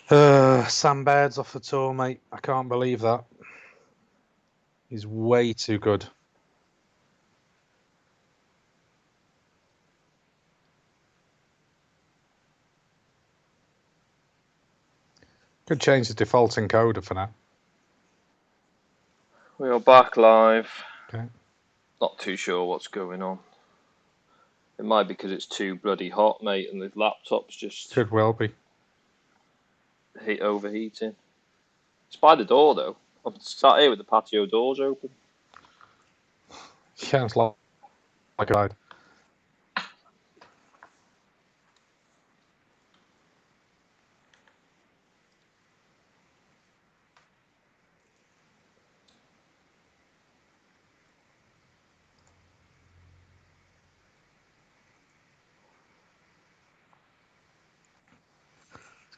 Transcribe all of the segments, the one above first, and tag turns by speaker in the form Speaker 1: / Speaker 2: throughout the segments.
Speaker 1: Sam Baird's off the tour, mate. I can't believe that. He's way too good. Could change the default encoder for now.
Speaker 2: We are back live.
Speaker 1: Okay.
Speaker 2: Not too sure what's going on. It might be because it's too bloody hot, mate, and the laptop's just
Speaker 1: Could well be.
Speaker 2: overheating. It's by the door, though. I'm sat here with the patio doors open.
Speaker 1: Sounds like a ride.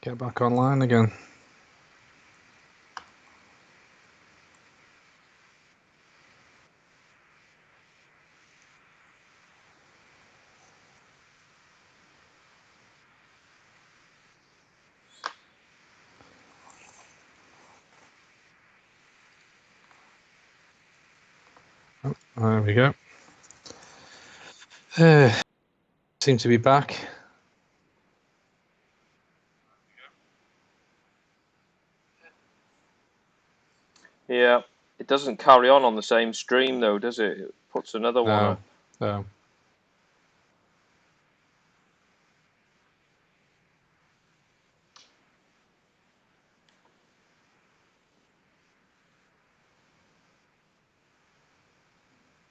Speaker 1: Let's get back online again. Oh, there we go. Seem to be back.
Speaker 2: Yeah, it doesn't carry on the same stream, though, does it? It puts another one up.
Speaker 1: No.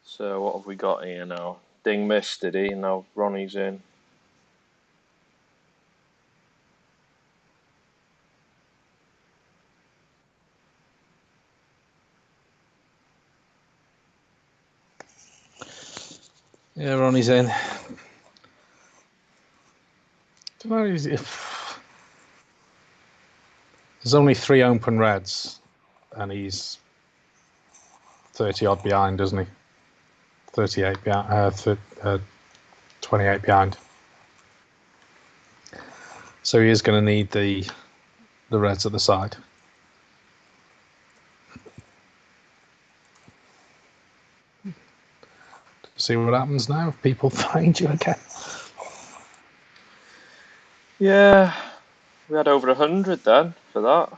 Speaker 2: So what have we got here now? Ding missed, did he? Now Ronnie's in.
Speaker 1: Yeah, Ronnie's in. Don't know. There's only 3 open reds, and he's 30 odd behind, isn't he? 38 behind. 28 behind. So he is going to need the reds at the side. See what happens now if people find you again.
Speaker 2: Yeah, we had over 100 then for that.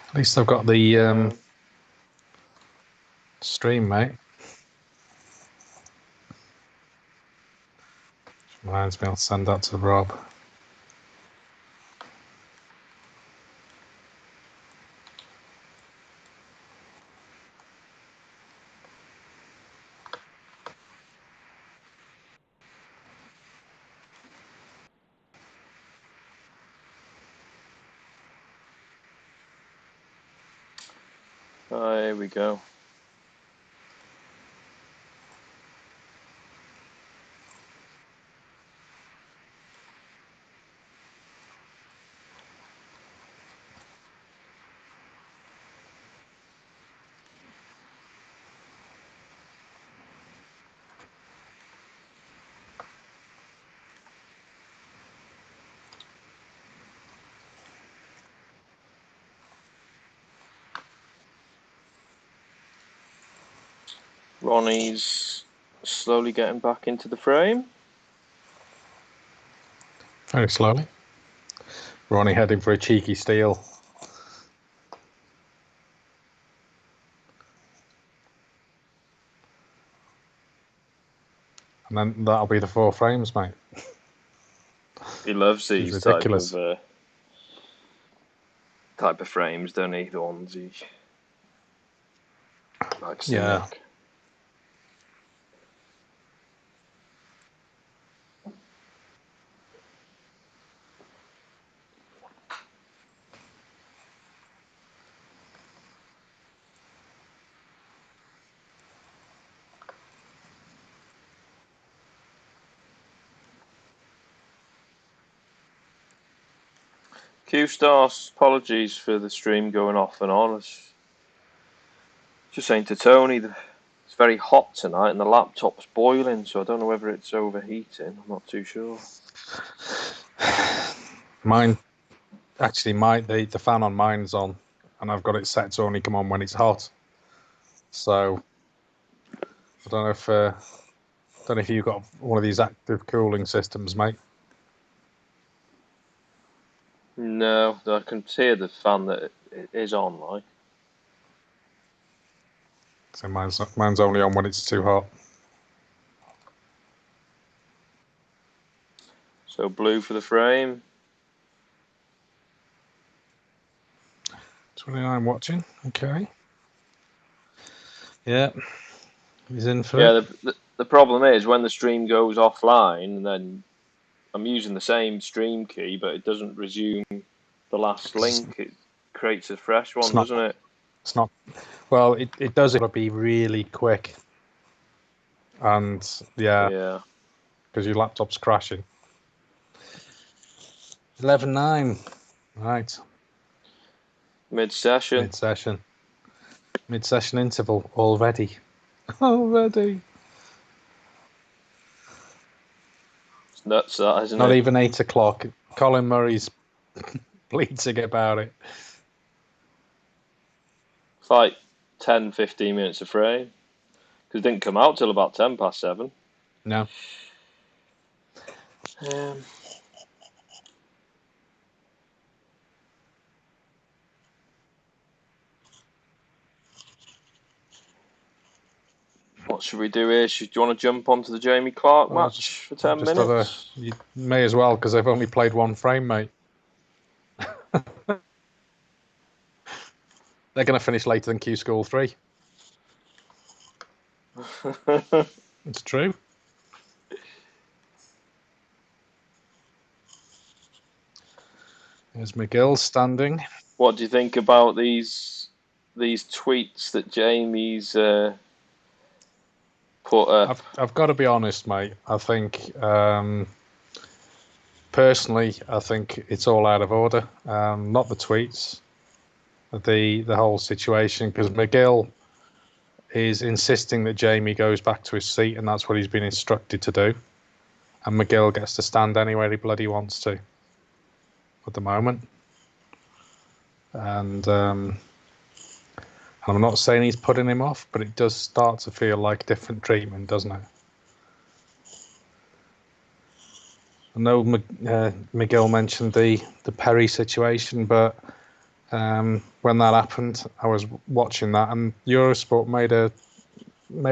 Speaker 1: At least I've got the stream, mate. Reminds me, I'll send that to Rob.
Speaker 2: Oh, here we go. Ronnie's slowly getting back into the frame.
Speaker 1: Very slowly. Ronnie heading for a cheeky steal. And then that'll be the 4 frames, mate.
Speaker 2: He loves these
Speaker 1: ridiculous.
Speaker 2: type of frames, don't he? The ones he likes to make. Q-Stars, apologies for the stream going off and on. Just saying to Tony, it's very hot tonight and the laptop's boiling, so I don't know whether it's overheating. I'm not too sure.
Speaker 1: Mine, actually, the fan on mine's on, and I've got it set to only come on when it's hot. So I don't know if you've got one of these active cooling systems, mate.
Speaker 2: No, I can hear the fan that it is on, like.
Speaker 1: So mine's only on when it's too hot.
Speaker 2: So blue for the frame.
Speaker 1: 29 watching. Okay. Yeah. He's in for
Speaker 2: it.
Speaker 1: it.
Speaker 2: Yeah, the problem is when the stream goes offline, and then I'm using the same stream key, but it doesn't resume the last link. It creates a fresh one, doesn't it?
Speaker 1: It's not. Well, it does. It'll be really quick. And
Speaker 2: Yeah.
Speaker 1: Because your laptop's crashing. 11-9. Right.
Speaker 2: Mid-session.
Speaker 1: Mid-session interval already. Already.
Speaker 2: It's nuts, that, isn't it?
Speaker 1: Not even 8 o'clock. Colin Murray's bleating about it.
Speaker 2: It's like 10, 15 minutes of frame. Because it didn't come out till about 10 past 7.
Speaker 1: No.
Speaker 2: What should we do here? Do you want to jump onto the Jamie Clark match for 10 minutes?
Speaker 1: You may as well, because I've only played one frame, mate. They're going to finish later than Q School 3. It's true. There's McGill standing.
Speaker 2: What do you think about these tweets that Jamie's put up?
Speaker 1: I've got to be honest, mate. I think, personally, I think it's all out of order. Not the tweets, the whole situation, because McGill is insisting that Jamie goes back to his seat, and that's what he's been instructed to do. And McGill gets to stand anywhere he bloody wants to at the moment. And I'm not saying he's putting him off, but it does start to feel like different treatment, doesn't it? I know McGill mentioned the Perry situation, but when that happened, I was watching that, and Eurosport made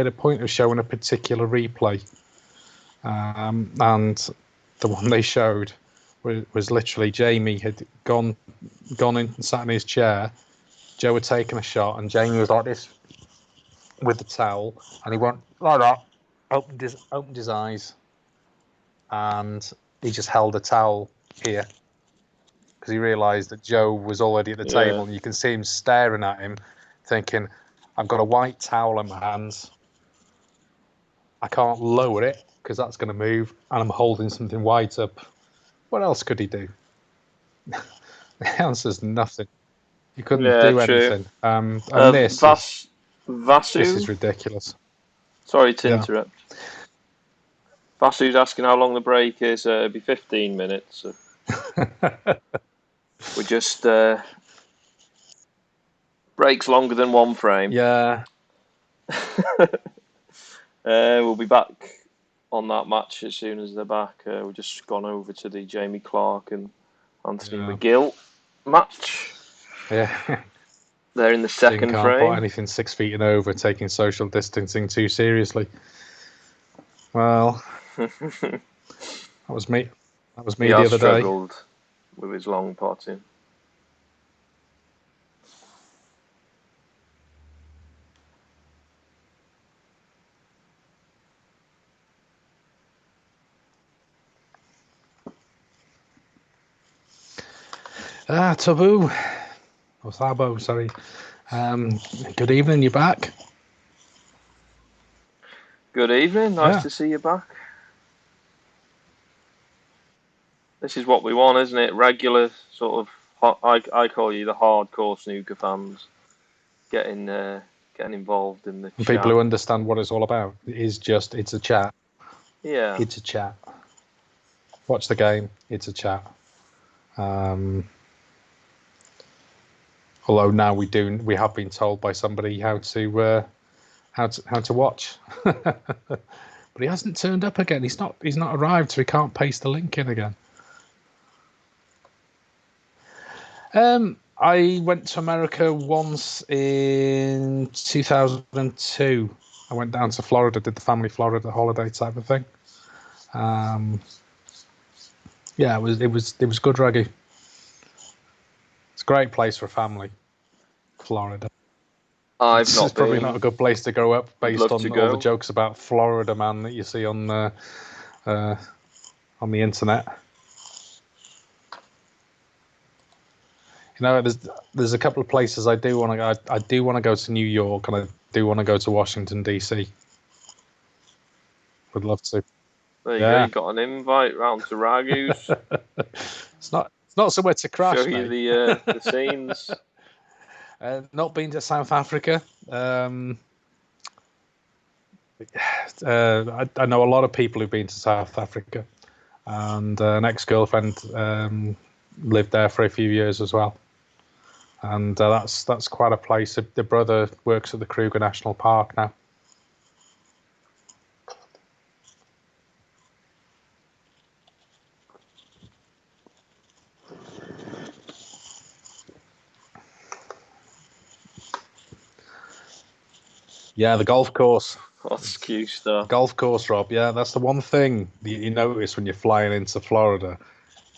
Speaker 1: a point of showing a particular replay, and the one they showed was literally Jamie had gone in and sat in his chair. Joe had taken a shot, and Jamie was like this with the towel, and he went like that, opened his eyes, and he just held the towel here because he realised that Joe was already at the table, and you can see him staring at him, thinking, "I've got a white towel in my hands. I can't lower it because that's going to move, and I'm holding something white up." What else could he do? The answer's nothing. You couldn't do anything. And
Speaker 2: Vasu?
Speaker 1: This is ridiculous.
Speaker 2: Sorry to interrupt. Vasu's asking how long the break is. It'll be 15 minutes. So. We're just breaks longer than one frame.
Speaker 1: Yeah.
Speaker 2: We'll be back on that match as soon as they're back. We've just gone over to the Jamie Clark and Anthony McGill match.
Speaker 1: Yeah.
Speaker 2: They're in the second frame.
Speaker 1: Can't put anything 6 feet and over, taking social distancing too seriously. Well, that was me. That was me the other day. He
Speaker 2: struggled with his long potting.
Speaker 1: Taboo. Or Thabo, sorry. Good evening, you're back.
Speaker 2: Good evening, nice to see you back. This is what we want, isn't it? Regular sort of, I call you the hardcore snooker fans, getting involved in the chat.
Speaker 1: People who understand what it's all about. It's a chat.
Speaker 2: Yeah.
Speaker 1: It's a chat. Watch the game, it's a chat. Although now we have been told by somebody how to watch. But he hasn't turned up again. He's not arrived, so he can't paste the link in again. I went to America once in 2002. I went down to Florida, did the family Florida holiday type of thing. Yeah, it was good rugby. It's a great place for a family, Florida. It's probably not a good place to grow up based on all the jokes about Florida man that you see on the internet. You know, there's a couple of places I do want to go. I do want to go to New York, and I do want to go to Washington DC. Would love to.
Speaker 2: There you go. You got an invite round to Ragu's.
Speaker 1: It's not somewhere to crash.
Speaker 2: Show you the scenes.
Speaker 1: Not been to South Africa. I know a lot of people who've been to South Africa, and an ex-girlfriend lived there for a few years as well. And that's quite a place. The brother works at the Kruger National Park now. Yeah, the golf course.
Speaker 2: That's cute stuff.
Speaker 1: Golf course, Rob. Yeah, that's the one thing you notice when you're flying into Florida.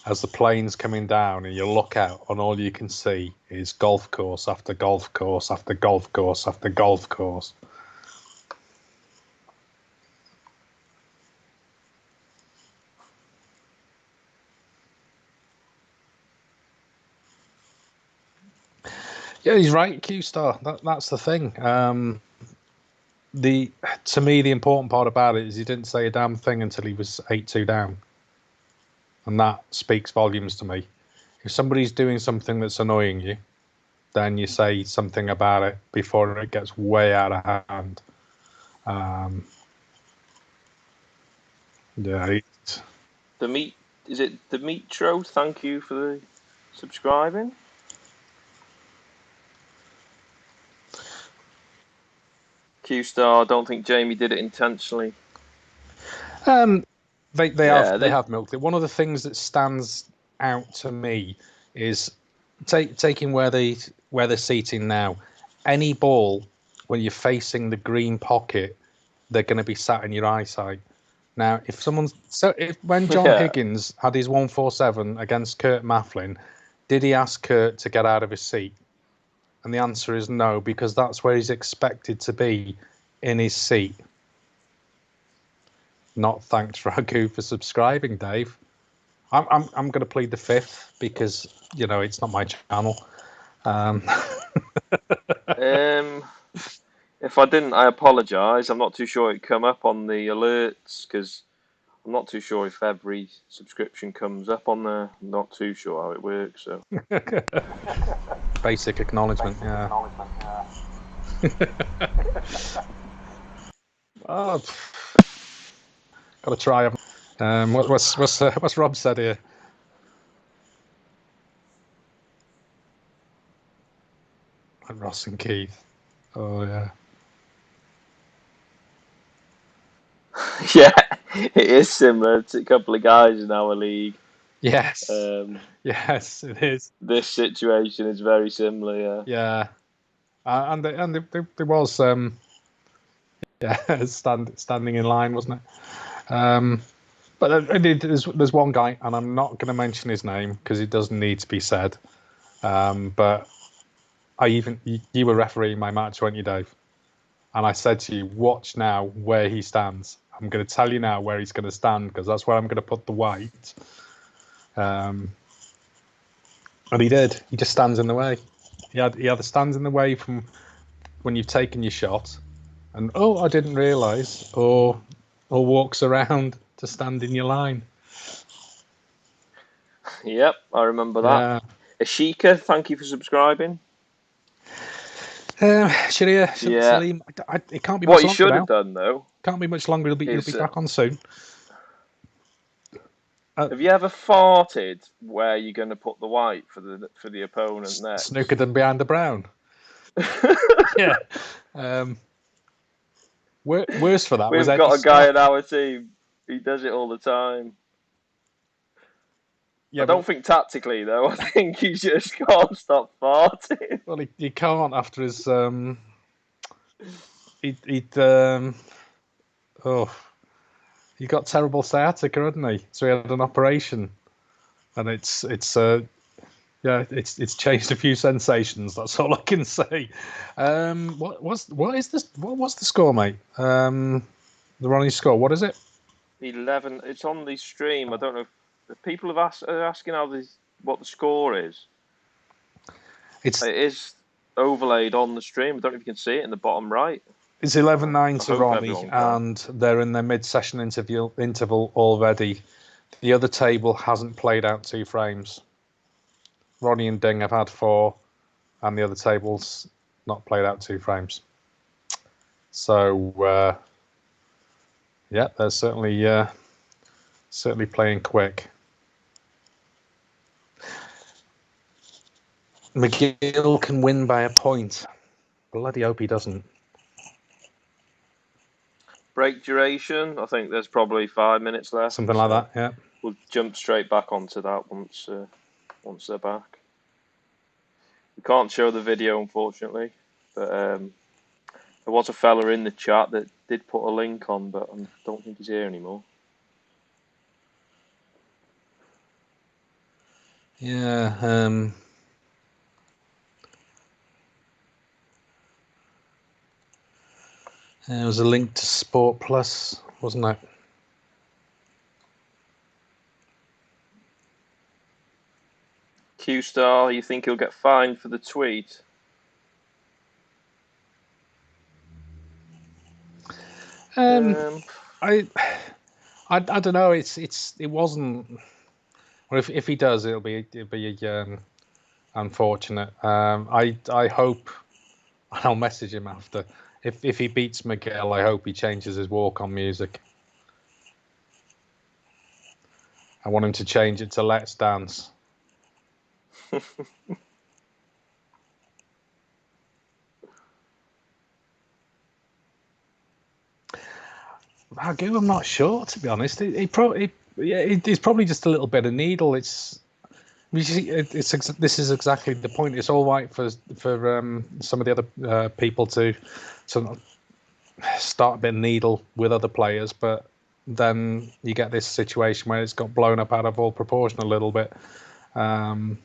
Speaker 1: As the plane's coming down and you look out, and all you can see is golf course after golf course after golf course after golf course. Yeah, he's right, Q-Star. That's the thing. To me, the important part about it is he didn't say a damn thing until he was 8-2 down. And that speaks volumes to me. If somebody's doing something that's annoying you, then you say something about it before it gets way out of hand. Yeah.
Speaker 2: Is it Dimitro? Thank you for the subscribing. Q-Star, I don't think Jamie did it intentionally.
Speaker 1: They have milked it. One of the things that stands out to me is taking where they're seating now. Any ball, when you're facing the green pocket, they're going to be sat in your eyesight. Now, when John Higgins had his 147 against Kurt Mafflin, did he ask Kurt to get out of his seat? And the answer is no, because that's where he's expected to be, in his seat. Not thanks Ragu for subscribing, Dave. I'm going to plead the fifth because it's not my channel.
Speaker 2: If I didn't, I apologise. I'm not too sure it come up on the alerts because I'm not too sure if every subscription comes up on there. I'm not too sure how it works. So
Speaker 1: basic acknowledgement, yeah. Oh, gotta try them. What's Rob said here? Like Ross and Keith. Oh yeah.
Speaker 2: Yeah, it is similar to a couple of guys in our league.
Speaker 1: Yes. Yes, it is.
Speaker 2: This situation is very similar.
Speaker 1: Yeah. And there was standing in line, wasn't it? But there's one guy, and I'm not going to mention his name because it doesn't need to be said. But you were refereeing my match, weren't you, Dave? And I said to you, watch now where he stands. I'm going to tell you now where he's going to stand because that's where I'm going to put the white. And he did. He just stands in the way. He either stands in the way from when you've taken your shot, and I didn't realise, or walks around to stand in your line.
Speaker 2: Yep, I remember that. Yeah. Ashika, thank you for subscribing.
Speaker 1: Sharia, Salim, it can't be much longer.
Speaker 2: What you should have done, though.
Speaker 1: Can't be much longer. He'll be back on soon.
Speaker 2: Have you ever farted where you're going to put the white for the opponent next?
Speaker 1: Snooker than behind the brown. Yeah. Worst for that was
Speaker 2: We've
Speaker 1: Eddie
Speaker 2: got a guy
Speaker 1: Scott.
Speaker 2: in our team. He does it all the time.
Speaker 1: Yeah,
Speaker 2: I don't think tactically though. I think he just can't stop farting.
Speaker 1: Well, he can't after his he got terrible sciatica, hadn't he? So he had an operation, and it's changed a few sensations. That's all I can say. What was the score, mate? The Ronnie score. What is it?
Speaker 2: 11. It's on the stream. I don't know if people are asking what the score is. It is overlaid on the stream. I don't know if you can see it in the bottom right.
Speaker 1: It's 11-9 to Ronnie, and they're in their mid-session interval already. The other table hasn't played out 2 frames. Ronnie and Ding have had 4, and the other table's not played out 2 frames. So, yeah, they're certainly playing quick. McGill can win by a point. Bloody hope he doesn't.
Speaker 2: Break duration. I think there's probably 5 minutes left.
Speaker 1: Something like that. Yeah.
Speaker 2: We'll jump straight back onto that once they're back. We can't show the video, unfortunately, but there was a fella in the chat that did put a link on, but I don't think he's here anymore.
Speaker 1: Yeah. There was a link to Sport Plus, wasn't there?
Speaker 2: Q-Star, you think he'll get fined for the tweet?
Speaker 1: I don't know. It wasn't. Well, if he does, it'll be unfortunate. I hope I'll message him after. If he beats McGill, I hope he changes his walk-on music. I want him to change it to Let's Dance. I'm not sure, to be honest. He's probably just a little bit of needle. This is exactly the point. It's all right for some of the other people to start a bit of needle with other players, but then you get this situation where it's got blown up out of all proportion a little bit. I've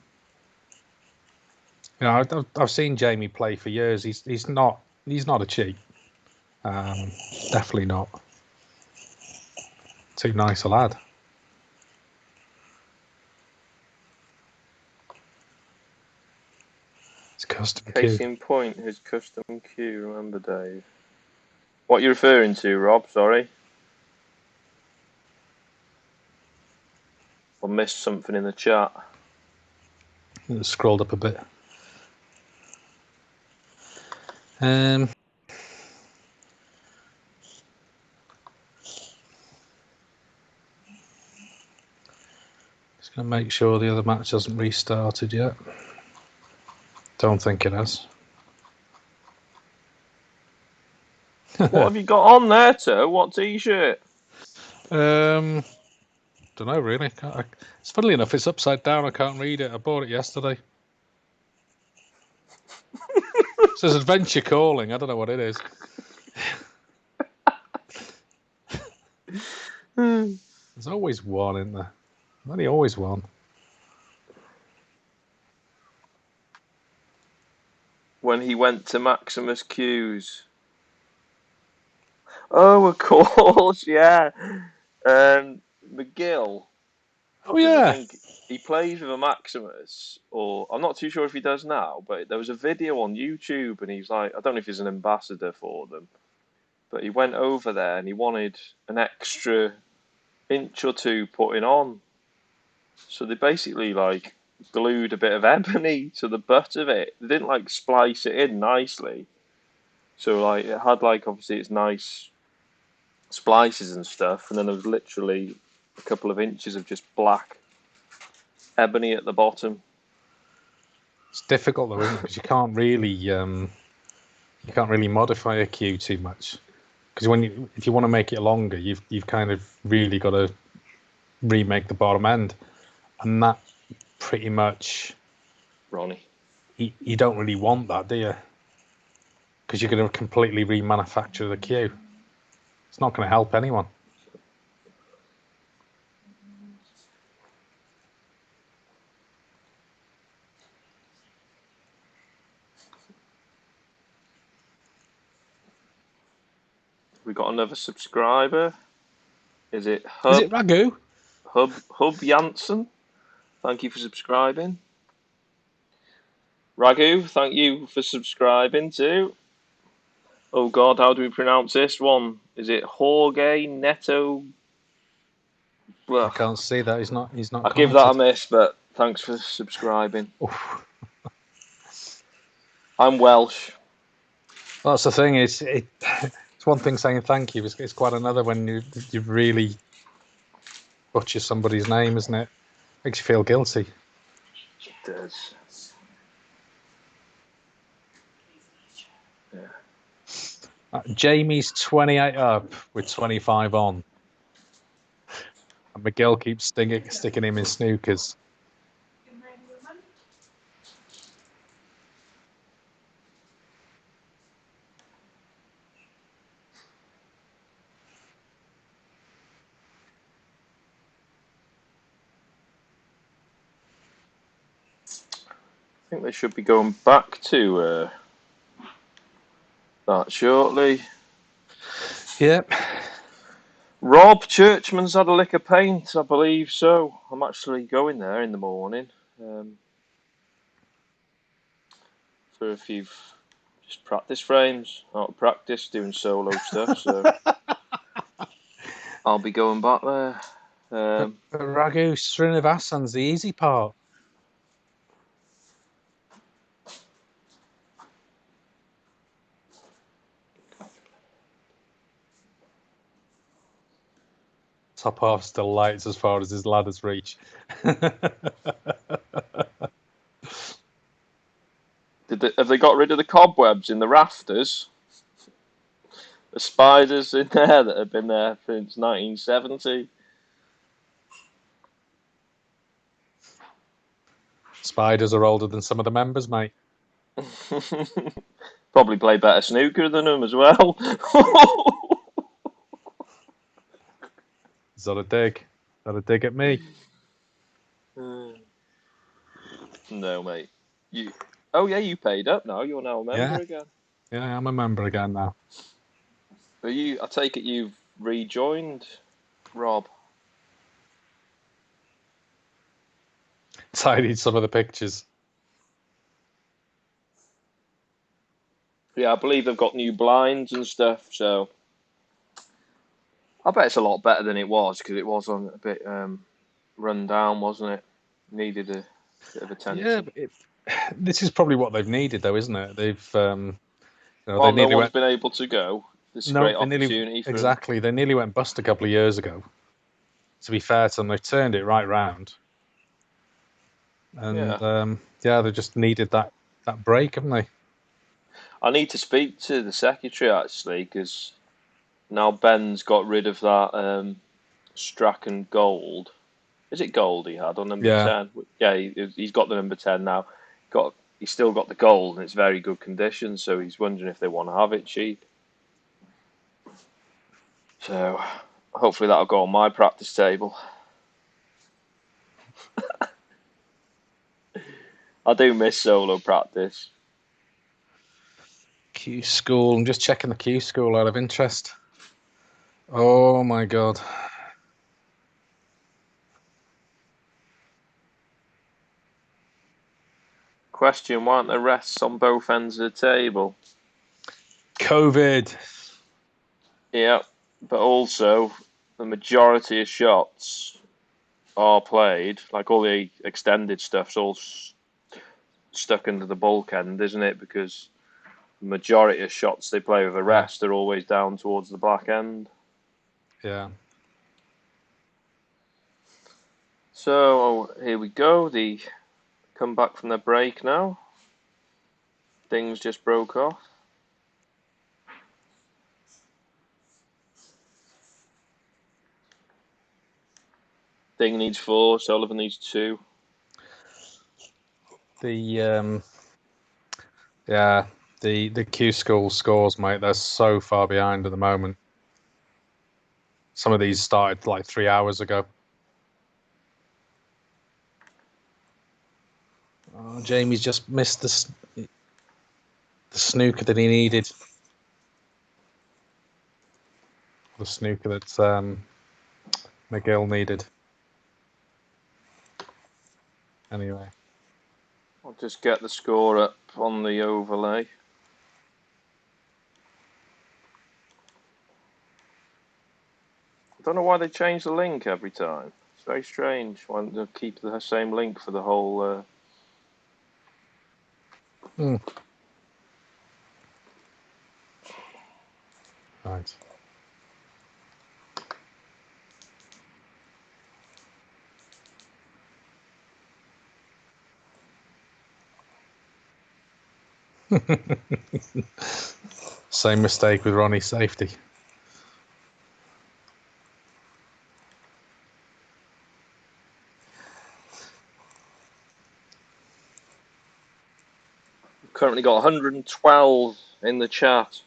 Speaker 1: seen Jamie play for years. He's not a cheat. Definitely not. Too nice a lad. It's custom
Speaker 2: Case
Speaker 1: queue.
Speaker 2: in point, his custom queue. Remember, Dave? What you're referring to, Rob? Sorry, I missed something in the chat.
Speaker 1: It scrolled up a bit. Just going to make sure the other match hasn't restarted yet. Don't think it has.
Speaker 2: What have you got on there, Toe? What t-shirt?
Speaker 1: Don't know really. It's funnily enough, it's upside down. I can't read it. I bought it yesterday. It says Adventure Calling. I don't know what it is. There's always one in there. Only always one.
Speaker 2: When he went to Maximus Q's. Oh, of course, yeah. McGill.
Speaker 1: Oh yeah.
Speaker 2: I think he plays with a Maximus, or I'm not too sure if he does now, but there was a video on YouTube and he's like, I don't know if he's an ambassador for them, but he went over there and he wanted an extra inch or two putting on. So they basically like glued a bit of ebony to the butt of it. They didn't like splice it in nicely. So like it had like obviously its nice splices and stuff, and then there was literally a couple of inches of just black ebony at the bottom.
Speaker 1: It's difficult though, isn't it? Because you can't really modify a cue too much. Because if you want to make it longer, you've kind of really got to remake the bottom end, and that pretty much,
Speaker 2: Ronnie,
Speaker 1: you don't really want that, do you? Because you're going to completely remanufacture the cue. It's not going to help anyone.
Speaker 2: we got another subscriber. Is it
Speaker 1: Ragu?
Speaker 2: Hub Janssen? Thank you for subscribing. Ragu, thank you for subscribing too. Oh God, how do we pronounce this one? Is it Jorge Neto? Well,
Speaker 1: I can't see that. He's not.
Speaker 2: I'll give that a miss, but thanks for subscribing. I'm Welsh.
Speaker 1: Well, that's the thing. It's one thing saying thank you. It's quite another when you really butcher somebody's name, isn't it? Makes you feel guilty.
Speaker 2: It does. Yeah.
Speaker 1: Jamie's 28 up with 25 on. And McGill keeps sticking him in snookers.
Speaker 2: I think they should be going back to that shortly.
Speaker 1: Yep.
Speaker 2: Rob Churchman's had a lick of paint, I believe so. I'm actually going there in the morning for a few just practice frames. Out of practice, doing solo stuff, so I'll be going back there.
Speaker 1: Ragu, Srinivasan's the easy part. Top half still lights as far as his ladders reach.
Speaker 2: Have they got rid of the cobwebs in the rafters? The spiders in there that have been there since 1970.
Speaker 1: Spiders are older than some of the members, mate.
Speaker 2: Probably play better snooker than them as well.
Speaker 1: Is that a dig? Is that a dig at me?
Speaker 2: No, mate. Oh yeah, you paid up now. You're now a member again.
Speaker 1: Yeah, I'm a member again now.
Speaker 2: But I take it you've rejoined, Rob.
Speaker 1: Tidied some of the pictures.
Speaker 2: Yeah, I believe they've got new blinds and stuff, so I bet it's a lot better than it was, because it was on a bit run down, wasn't it? Needed a bit of attention.
Speaker 1: Yeah, but this is probably what they've needed, though, isn't it? They've
Speaker 2: well, no one's been able to go. This is a great opportunity for
Speaker 1: exactly. They nearly went bust a couple of years ago. To be fair to them, they've turned it right round. And they just needed that break, haven't they?
Speaker 2: I need to speak to the secretary, actually, because now Ben's got rid of that Strachan gold. Is it gold he had on number 10? Yeah, he's got the number 10 now. He's still got the gold, and it's very good condition, so he's wondering if they want to have it cheap. So hopefully that'll go on my practice table. I do miss solo practice.
Speaker 1: Q School. I'm just checking the Q School out of interest. Oh my God.
Speaker 2: Question, why aren't there rests on both ends of the table?
Speaker 1: COVID.
Speaker 2: Yeah, but also the majority of shots are played, like all the extended stuff's all stuck under the bulk end, isn't it? Because the majority of shots they play with a rest are always down towards the black end.
Speaker 1: Yeah.
Speaker 2: So here we go. The come back from their break now. Ding's just broke off. Ding needs 4. Sullivan needs 2.
Speaker 1: The Q School scores, mate, they're so far behind at the moment. Some of these started like 3 hours ago. Oh, Jamie's just missed the snooker that he needed. The snooker that McGill needed. Anyway.
Speaker 2: I'll just get the score up on the overlay. I don't know why they change the link every time. It's very strange. Why don't they keep the same link for the whole...
Speaker 1: Right. Same mistake with Ronnie's safety.
Speaker 2: We've currently got 112 in the chat.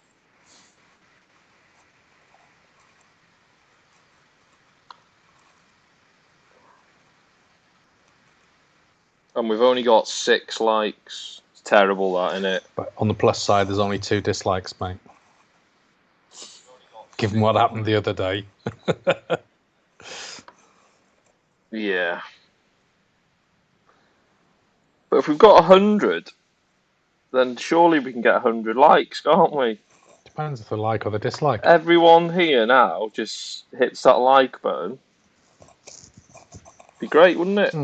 Speaker 2: And we've only got 6 likes. It's terrible, that, isn't it?
Speaker 1: But on the plus side, there's only 2 dislikes, mate. Given what happened the other day.
Speaker 2: Yeah. But if we've got 100, then surely we can get 100 likes, can't we?
Speaker 1: Depends if they like or they dislike.
Speaker 2: Everyone here now just hits that like button. Be great, wouldn't it?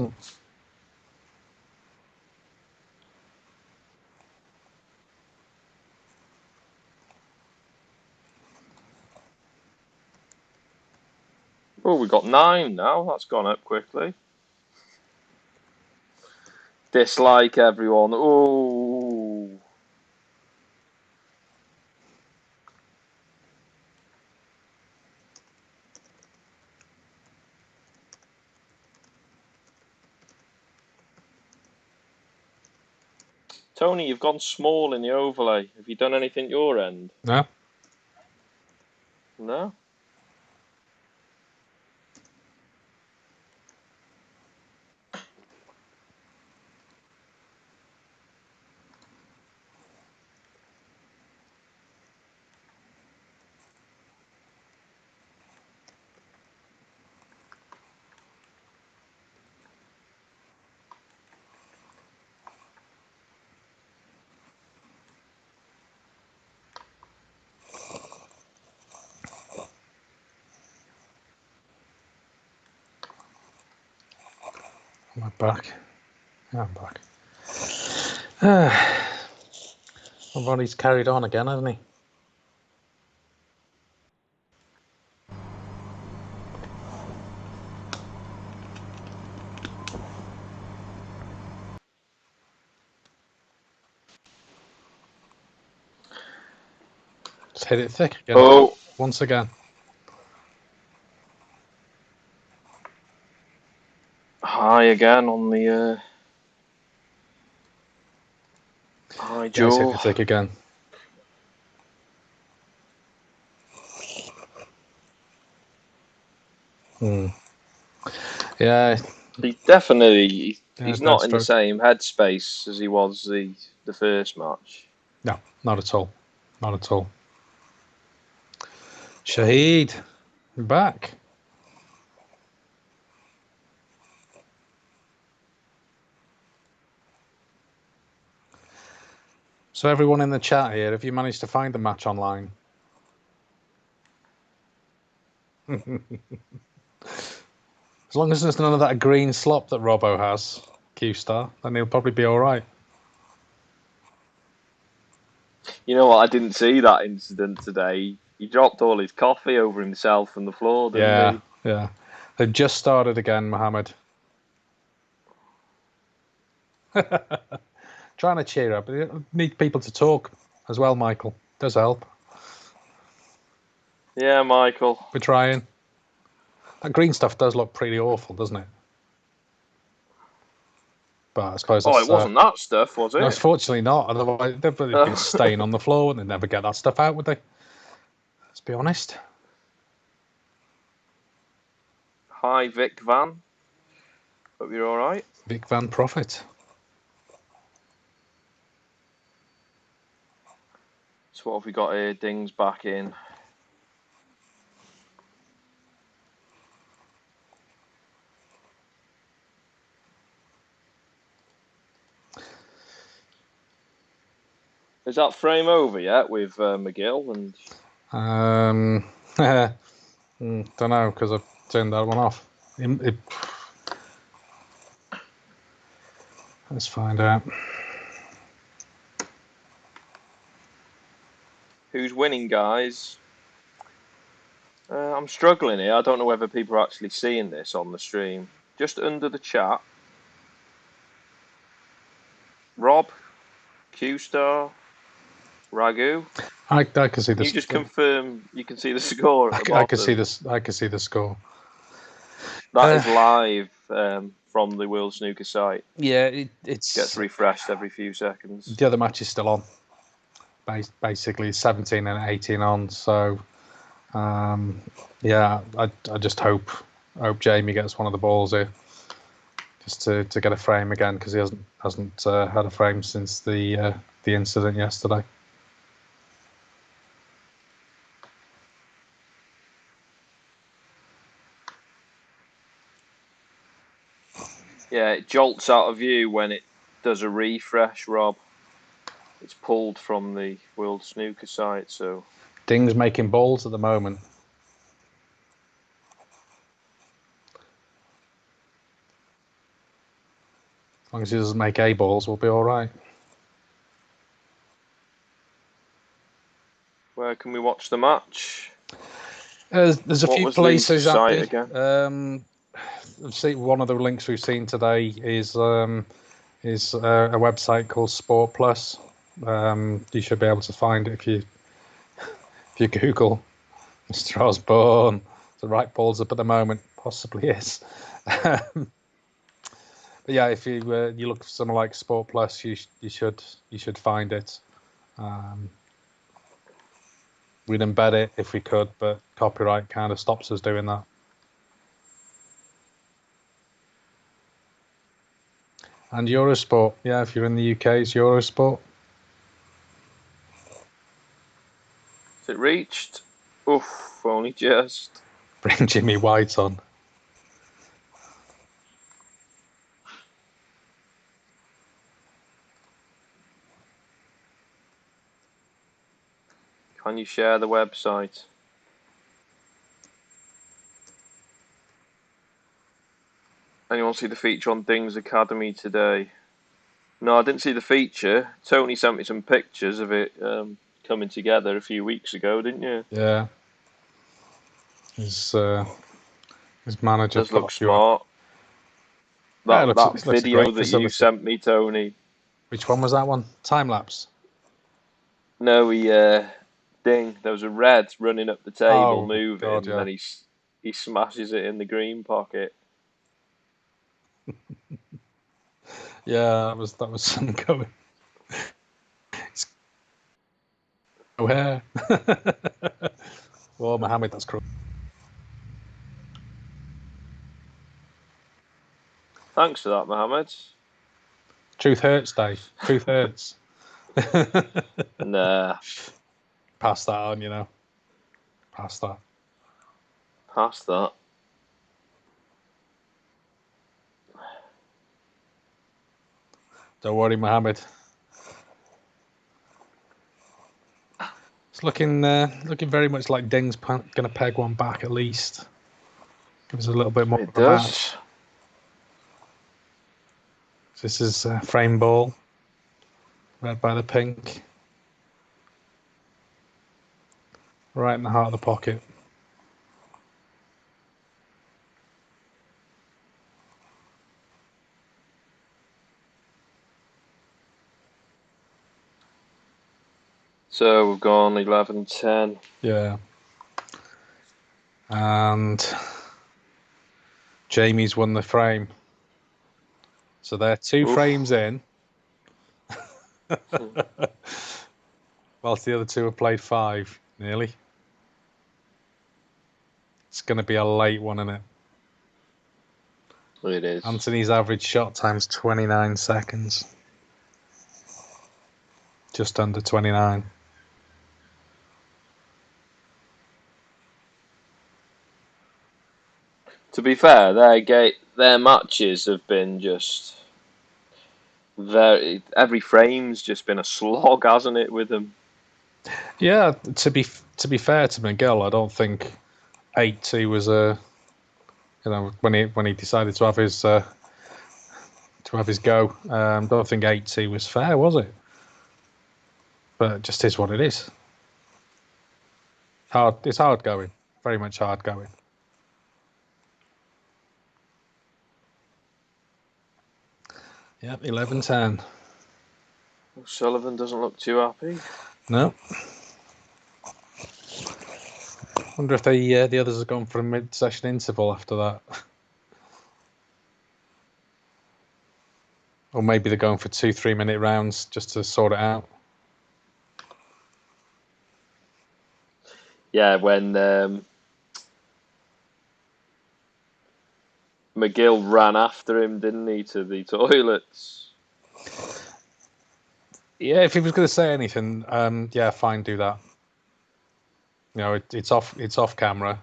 Speaker 2: Oh, we got 9 now. That's gone up quickly. Dislike everyone. Oh. Tony, you've gone small in the overlay. Have you done anything at your end?
Speaker 1: No.
Speaker 2: No?
Speaker 1: Am I back? Yeah, I'm back. Well, Ronnie's carried on again, hasn't he? Just hit it thick again.
Speaker 2: Oh.
Speaker 1: Once again.
Speaker 2: High again on the high
Speaker 1: Yeah, he's hit
Speaker 2: jaw.
Speaker 1: it thick again. Yeah.
Speaker 2: He's not in the same headspace as he was the first match.
Speaker 1: No, not at all. Not at all. Shahid, back. So everyone in the chat here, have you managed to find the match online? As long as there's none of that green slop that Robbo has, Q-Star, then he'll probably be all right.
Speaker 2: You know what? I didn't see that incident today. He dropped all his coffee over himself on the floor, didn't he?
Speaker 1: Yeah. They've just started again, Mohammed. Trying to cheer up. You need people to talk as well, Michael. Does help.
Speaker 2: Yeah, Michael.
Speaker 1: We're trying. That green stuff does look pretty awful, doesn't it? But I suppose
Speaker 2: Oh, it wasn't that stuff, was it?
Speaker 1: No, fortunately not. Otherwise, they'd been staying on the floor and they'd never get that stuff out, would they? Let's be honest.
Speaker 2: Hi, Vic Van. Hope you're all right.
Speaker 1: Vic Van Profit.
Speaker 2: So what have we got here? Ding's back in. Is that frame over yet with McGill and?
Speaker 1: Don't know because I've turned that one off. Let's find out.
Speaker 2: Who's winning, guys? I'm struggling here. I don't know whether people are actually seeing this on the stream. Just under the chat. Rob, Q-Star, Ragu.
Speaker 1: I can see
Speaker 2: Can
Speaker 1: this.
Speaker 2: you just confirm you can see the score at the bottom?
Speaker 1: I can see this. I can see the score.
Speaker 2: That is live from the World Snooker site.
Speaker 1: Yeah, it
Speaker 2: gets refreshed every few seconds.
Speaker 1: The other match is still on. Basically, 17 and 18 on. So, yeah, I just hope Jamie gets one of the balls here, just to get a frame again, because he hasn't had a frame since the incident yesterday.
Speaker 2: Yeah, it jolts out of view when it does a refresh, Rob. It's pulled from the World Snooker site, so...
Speaker 1: Ding's making balls at the moment. As long as he doesn't make A balls, we'll be all right.
Speaker 2: Where can we watch the match?
Speaker 1: There's a few places.
Speaker 2: Site again?
Speaker 1: See, one of the links we've seen today is a website called Sport Plus. You should be able to find it if you Google Mr. Osborne. The right balls up at the moment, possibly is. But yeah, if you look for something like Sport Plus, you should find it. We'd embed it if we could, but copyright kind of stops us doing that. And Eurosport, yeah, if you're in the UK, it's Eurosport.
Speaker 2: Is it reached? Oof, only just.
Speaker 1: Bring Jimmy White on.
Speaker 2: Can you share the website? Anyone see the feature on Ding's Academy today? No, I didn't see the feature. Tony sent me some pictures of it coming together a few weeks ago, didn't you?
Speaker 1: Yeah. His manager
Speaker 2: does look smart. That video that you sent me, Tony.
Speaker 1: Which one was that one? Time lapse?
Speaker 2: No, Ding. There was a red running up the table, moving, God, yeah. And then he smashes it in the green pocket.
Speaker 1: Yeah, that was some going. Where? Oh, Mohammed, that's cool.
Speaker 2: Thanks for that, Mohammed.
Speaker 1: Truth hurts, Dave. Truth hurts.
Speaker 2: Nah.
Speaker 1: Pass that on, you know. Pass that.
Speaker 2: Pass that.
Speaker 1: Don't worry, Mohammed. It's looking very much like Ding's going to peg one back at least. Give us a little bit more of a match. This is frame ball, red by the pink. Right in the heart of the pocket.
Speaker 2: So we've gone 11-10.
Speaker 1: Yeah. And Jamie's won the frame. So they're 2 frames in. Whilst the other 2 have played 5, nearly. It's going to be a late one, isn't it?
Speaker 2: It is.
Speaker 1: Anthony's average shot time's 29 seconds. Just under 29.
Speaker 2: To be fair, their matches have been just every frame's just been a slog, hasn't it, with them?
Speaker 1: Yeah, to be fair to Miguel, I don't think 8-2 was when he decided to have his go. Don't think 8-2 was fair, was it? But it just is what it is. It's hard going, very much hard going. Yep, 11-10.
Speaker 2: O'Sullivan doesn't look too happy.
Speaker 1: No. Wonder if the others have gone for a mid-session interval after that. Or maybe they're going for 2-3 minute rounds just to sort it out.
Speaker 2: Yeah, when McGill ran after him, didn't he, to the toilets?
Speaker 1: Yeah, if he was going to say anything, yeah, fine, do that. You know, it's off camera,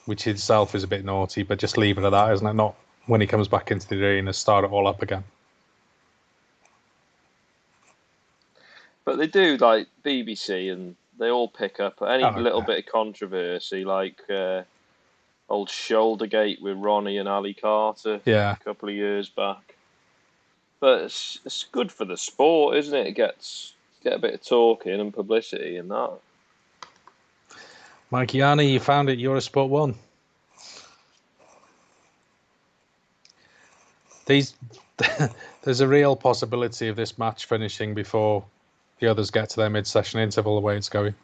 Speaker 1: which itself is a bit naughty, but just leave it at that, isn't it? Not when he comes back into the arena, start it all up again.
Speaker 2: But they do, like BBC, and they all pick up any little bit of controversy, like old Shouldergate with Ronnie and Ali Carter a couple of years back. But it's good for the sport, isn't it? It gets a bit of talking and publicity and that.
Speaker 1: Mike Yanni, you found it. Eurosport 1. There's a real possibility of this match finishing before the others get to their mid-session interval, the way it's going.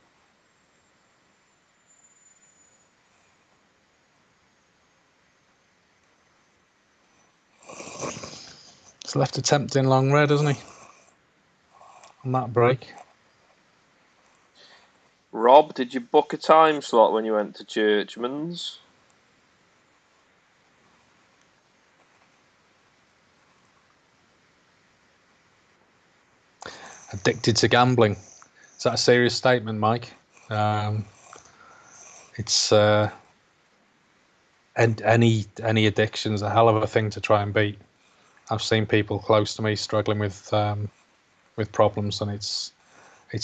Speaker 1: He's left a tempting long red, hasn't he? On that break.
Speaker 2: Rob, did you book a time slot when you went to Churchman's?
Speaker 1: Addicted to gambling. Is that a serious statement, Mike? It's any addiction's a hell of a thing to try and beat. I've seen people close to me struggling with problems, and it's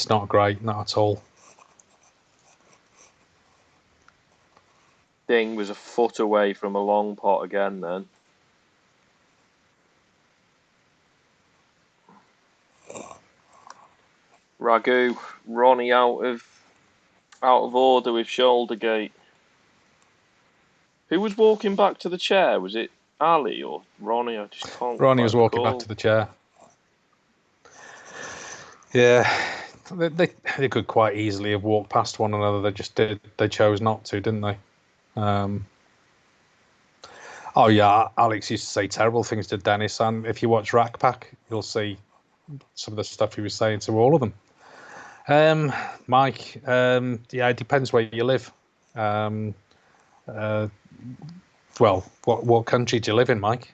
Speaker 1: not great, not at all.
Speaker 2: Ding was a foot away from a long pot again then. Ragu, Ronnie out of order with Shouldergate. Who was walking back to the chair? Was it Ali or Ronnie? I just can't.
Speaker 1: Ronnie was walking back to the chair. Yeah, they could quite easily have walked past one another. They just did. They chose not to, didn't they? Oh yeah, Alex used to say terrible things to Dennis, and if you watch Rack Pack, you'll see some of the stuff he was saying to all of them. Mike, yeah, it depends where you live. Well, what country do you live in, Mike?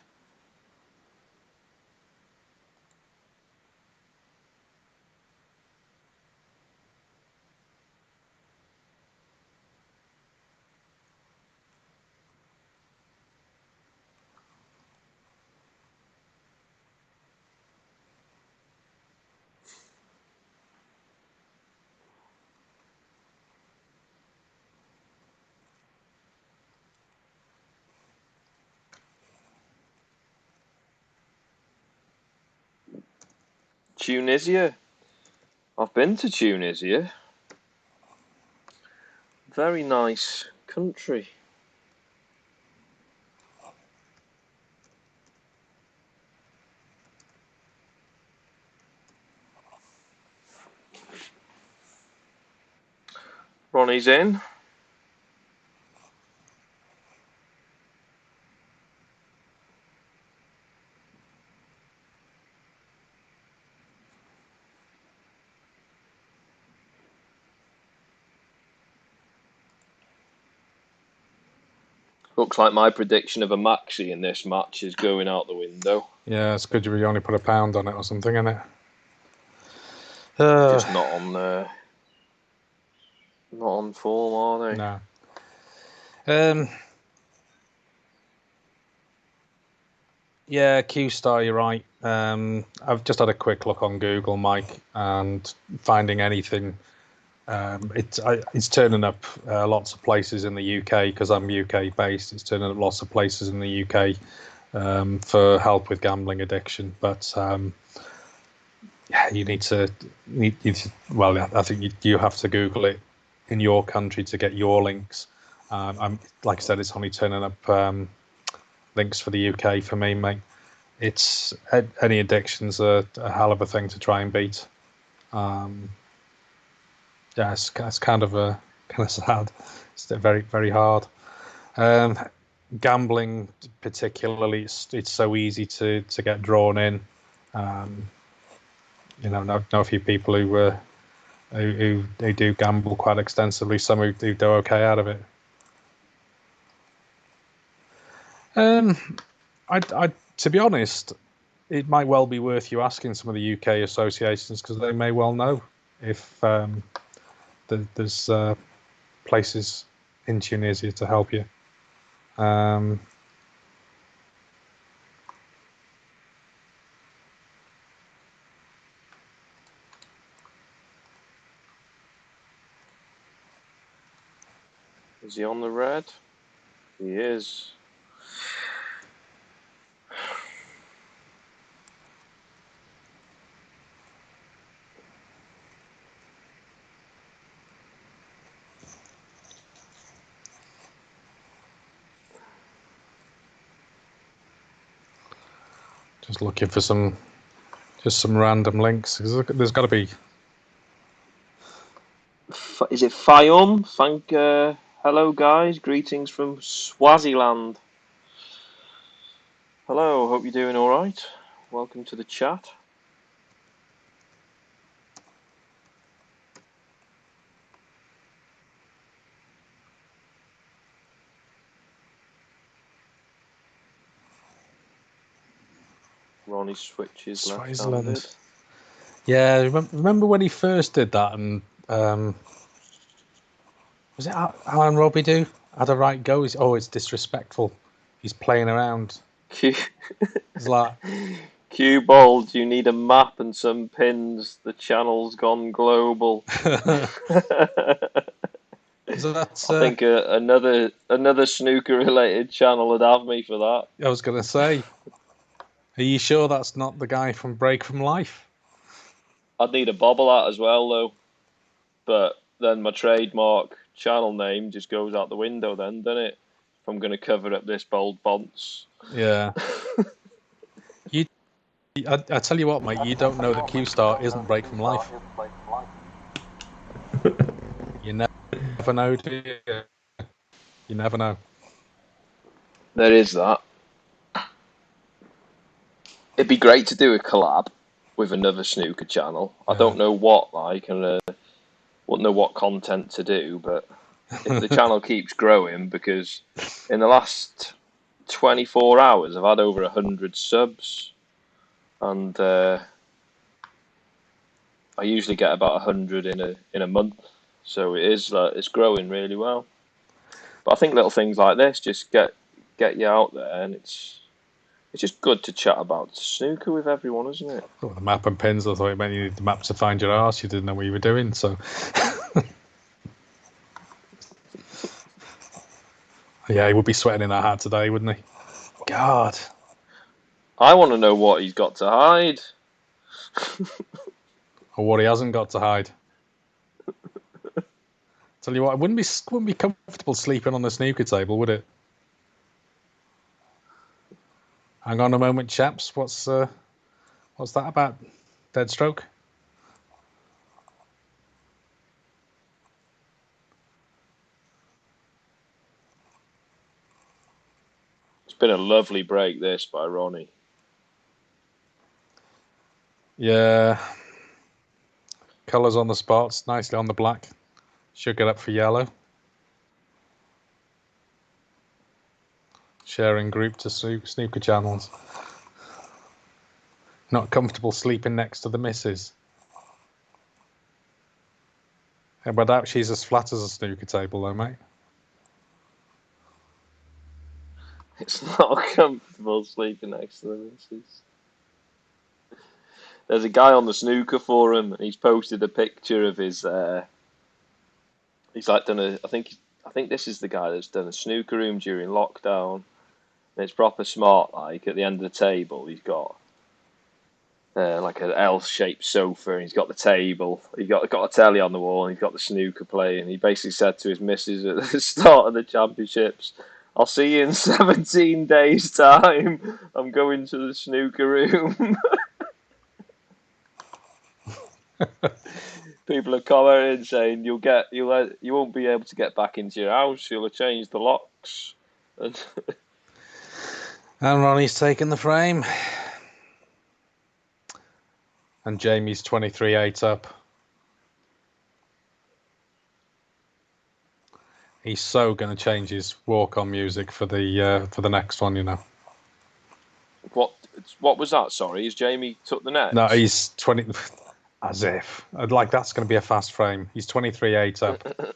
Speaker 2: Tunisia. I've been to Tunisia. Very nice country. Ronnie's in. Looks like my prediction of a maxi in this match is going out the window.
Speaker 1: Yeah, it's good you only put £1 on it or something, isn't it?
Speaker 2: Just not on form, are they?
Speaker 1: No. Yeah, Q-Star, you're right. I've just had a quick look on Google, Mike, and finding anything. It's turning up lots of places in the UK because I'm UK based. It's turning up lots of places in the UK for help with gambling addiction. But yeah, you need to. Well, I think you have to Google it in your country to get your links. Like I said, it's only turning up links for the UK for me, mate. It's any addiction's a hell of a thing to try and beat. Yeah, it's kind of sad. It's very, very hard. Gambling, particularly, it's so easy to get drawn in. Know a few people who do gamble quite extensively. Some who do okay out of it. To be honest, it might well be worth you asking some of the UK associations because they may well know if there's places in Tunisia to help you.
Speaker 2: Is he on the red? He is.
Speaker 1: Just looking for some random links. There's got to be.
Speaker 2: Is it Fayum? Hello, guys. Greetings from Swaziland. Hello. Hope you're doing all right. Welcome to the chat. Ronnie switches left-handed.
Speaker 1: Yeah, remember when he first did that, and was it Alan Robidoux had a right go? It's disrespectful. He's playing around. It's like
Speaker 2: Cue Bold, you need a map and some pins. The channel's gone global.
Speaker 1: So that's,
Speaker 2: I think another snooker-related channel would have me for that.
Speaker 1: I was going to say, are you sure that's not the guy from Break from Life?
Speaker 2: I'd need a bobble hat as well, though. But then my trademark channel name just goes out the window then, doesn't it? If I'm going to cover up this bold fonts.
Speaker 1: Yeah. I tell you what, mate, you don't know that Q-Star isn't Break from Life. You never know, do you? You never know.
Speaker 2: There is that. It'd be great to do a collab with another snooker channel. Yeah. I don't know what, and wouldn't know what content to do, but if the channel keeps growing, because in the last 24 hours I've had over 100 subs, and I usually get about 100 in a month, so it's growing really well. But I think little things like this just get you out there, and it's just good to chat about snooker with everyone, isn't it?
Speaker 1: Oh, the map and pins, I thought it meant you needed the map to find your arse. You didn't know what you were doing, so. Yeah, he would be sweating in that hat today, wouldn't he? God.
Speaker 2: I want to know what he's got to hide.
Speaker 1: Or what he hasn't got to hide. Tell you what, it wouldn't be comfortable sleeping on the snooker table, would it? Hang on a moment, chaps. What's that about? Dead stroke?
Speaker 2: been a lovely break, this, by Ronnie.
Speaker 1: Yeah. Colours on the spots, nicely on the black. Should get up for yellow. Sharing group to snooker channels. Not comfortable sleeping next to the missus. I doubt she's as flat as a snooker table, though, mate.
Speaker 2: It's not comfortable sleeping next to the missus. There's a guy on the snooker forum, and he's posted a picture of his. He's like done a. I think this is the guy that's done a snooker room during lockdown. And it's proper smart. Like at the end of the table, he's got like an L-shaped sofa, and he's got the table. He's got a telly on the wall, and he's got the snooker playing. He basically said to his missus at the start of the championships, "I'll see you in 17 days' time. I'm going to the snooker room." People are commenting saying you won't be able to get back into your house. You'll have changed the locks. And
Speaker 1: Ronnie's taken the frame. And Jamie's 23-8 up. He's so going to change his walk-on music for the next one, you know.
Speaker 2: What was that? Sorry, is Jamie took the net?
Speaker 1: No, he's 20. As if. Like, that's going to be a fast frame. He's 23-8 up.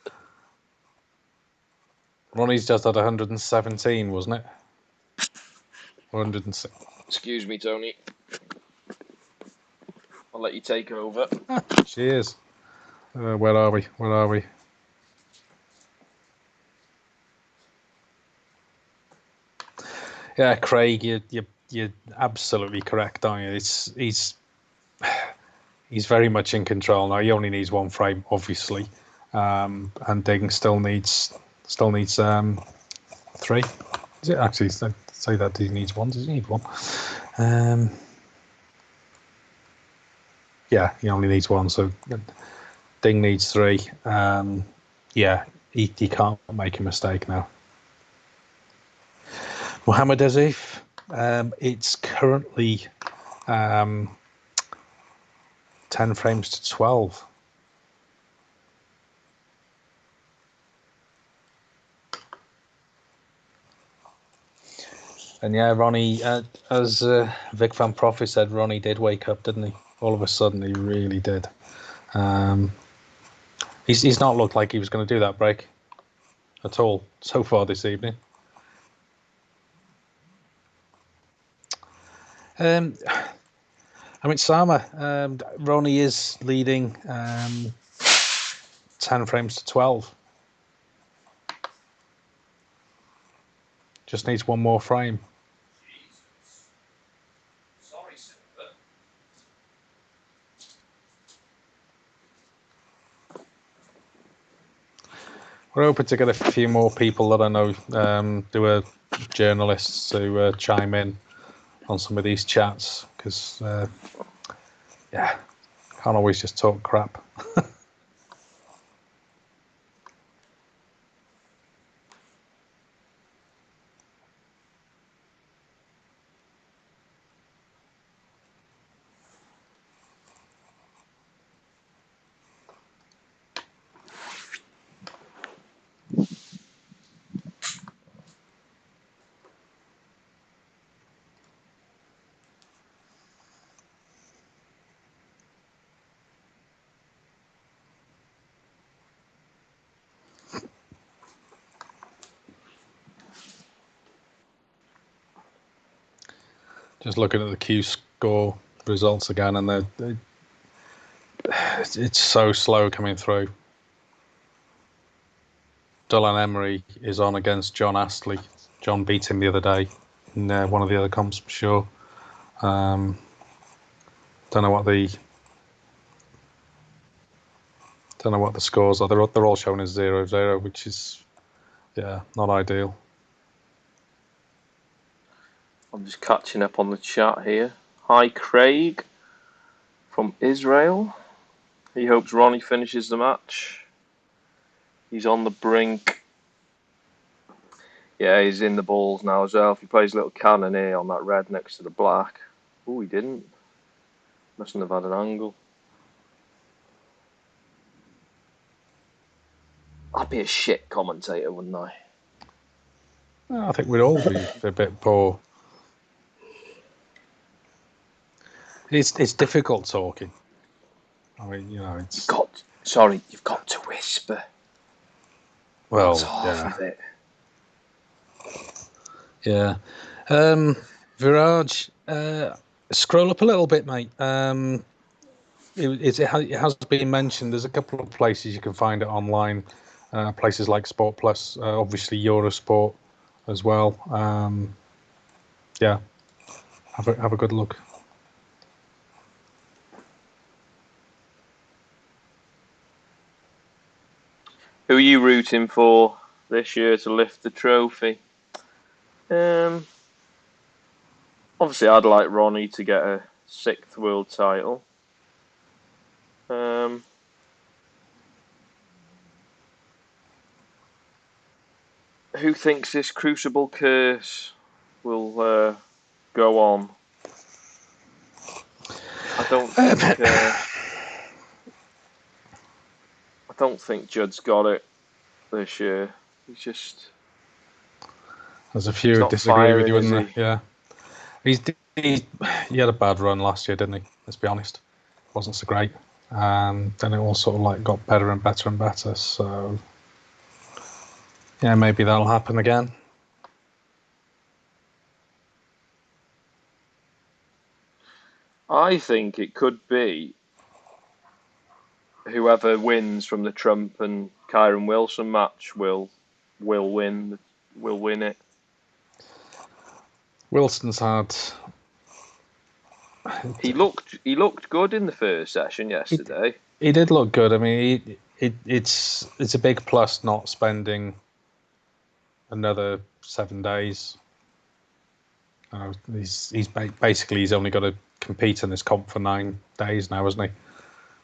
Speaker 1: Ronnie's just had 117, wasn't it? 106.
Speaker 2: Excuse me, Tony. I'll let you take over.
Speaker 1: Cheers. Where are we? Yeah, Craig, you're absolutely correct, aren't you? He's very much in control now. He only needs one frame, obviously, and Ding still needs 3. Is it actually say that he needs one? Does he need one? Yeah, he only needs one. So Ding needs 3. Yeah, he can't make a mistake now. Mohamed Azif, it's currently 10 frames to 12. And yeah, Ronnie, as Vic Van Proffy said, Ronnie did wake up, didn't he? All of a sudden, he really did. He's not looked like he was going to do that break at all so far this evening. I mean, Sama, Ronnie is leading 10 frames to 12. Just needs one more frame.
Speaker 2: Sorry, Silver.
Speaker 1: We're hoping to get a few more people that I know, journalists to chime in on some of these chats, because yeah, can't always just talk crap. Just looking at the Q score results again, and it's so slow coming through. Dylan Emery is on against John Astley. John beat him the other day in one of the other comps, for sure. Don't know what the scores are. They're all shown as 0-0, which is not ideal.
Speaker 2: I'm just catching up on the chat here. Hi, Craig from Israel. He hopes Ronnie finishes the match. He's on the brink. Yeah, he's in the balls now as well. If he plays a little cannon here on that red next to the black. Oh, he didn't. Mustn't have had an angle. I'd be a shit commentator, wouldn't I?
Speaker 1: Well, I think we'd all be a bit poor. It's difficult talking. I mean, it's...
Speaker 2: You've got to whisper.
Speaker 1: Well,
Speaker 2: that's half of it.
Speaker 1: Yeah. Viraj, scroll up a little bit, mate. It has been mentioned. There's a couple of places you can find it online. Places like Sport Plus, obviously Eurosport as well. Yeah, have a good look.
Speaker 2: Who are you rooting for this year to lift the trophy? Obviously, I'd like Ronnie to get a 6th world title. Who thinks this Crucible curse will go on? I don't think Judd's got it this year.
Speaker 1: There's a few who disagree with you, isn't there? Yeah. He had a bad run last year, didn't he? Let's be honest. Wasn't so great. Then it all sort of like got better and better and better. So yeah, maybe that'll happen again.
Speaker 2: I think it could be whoever wins from the Trump and Kyron Wilson match will win it.
Speaker 1: Wilson's had.
Speaker 2: He looked good in the first session yesterday.
Speaker 1: He did look good. I mean, it's a big plus not spending another 7 days. He's only got to compete in this comp for 9 days now, isn't he?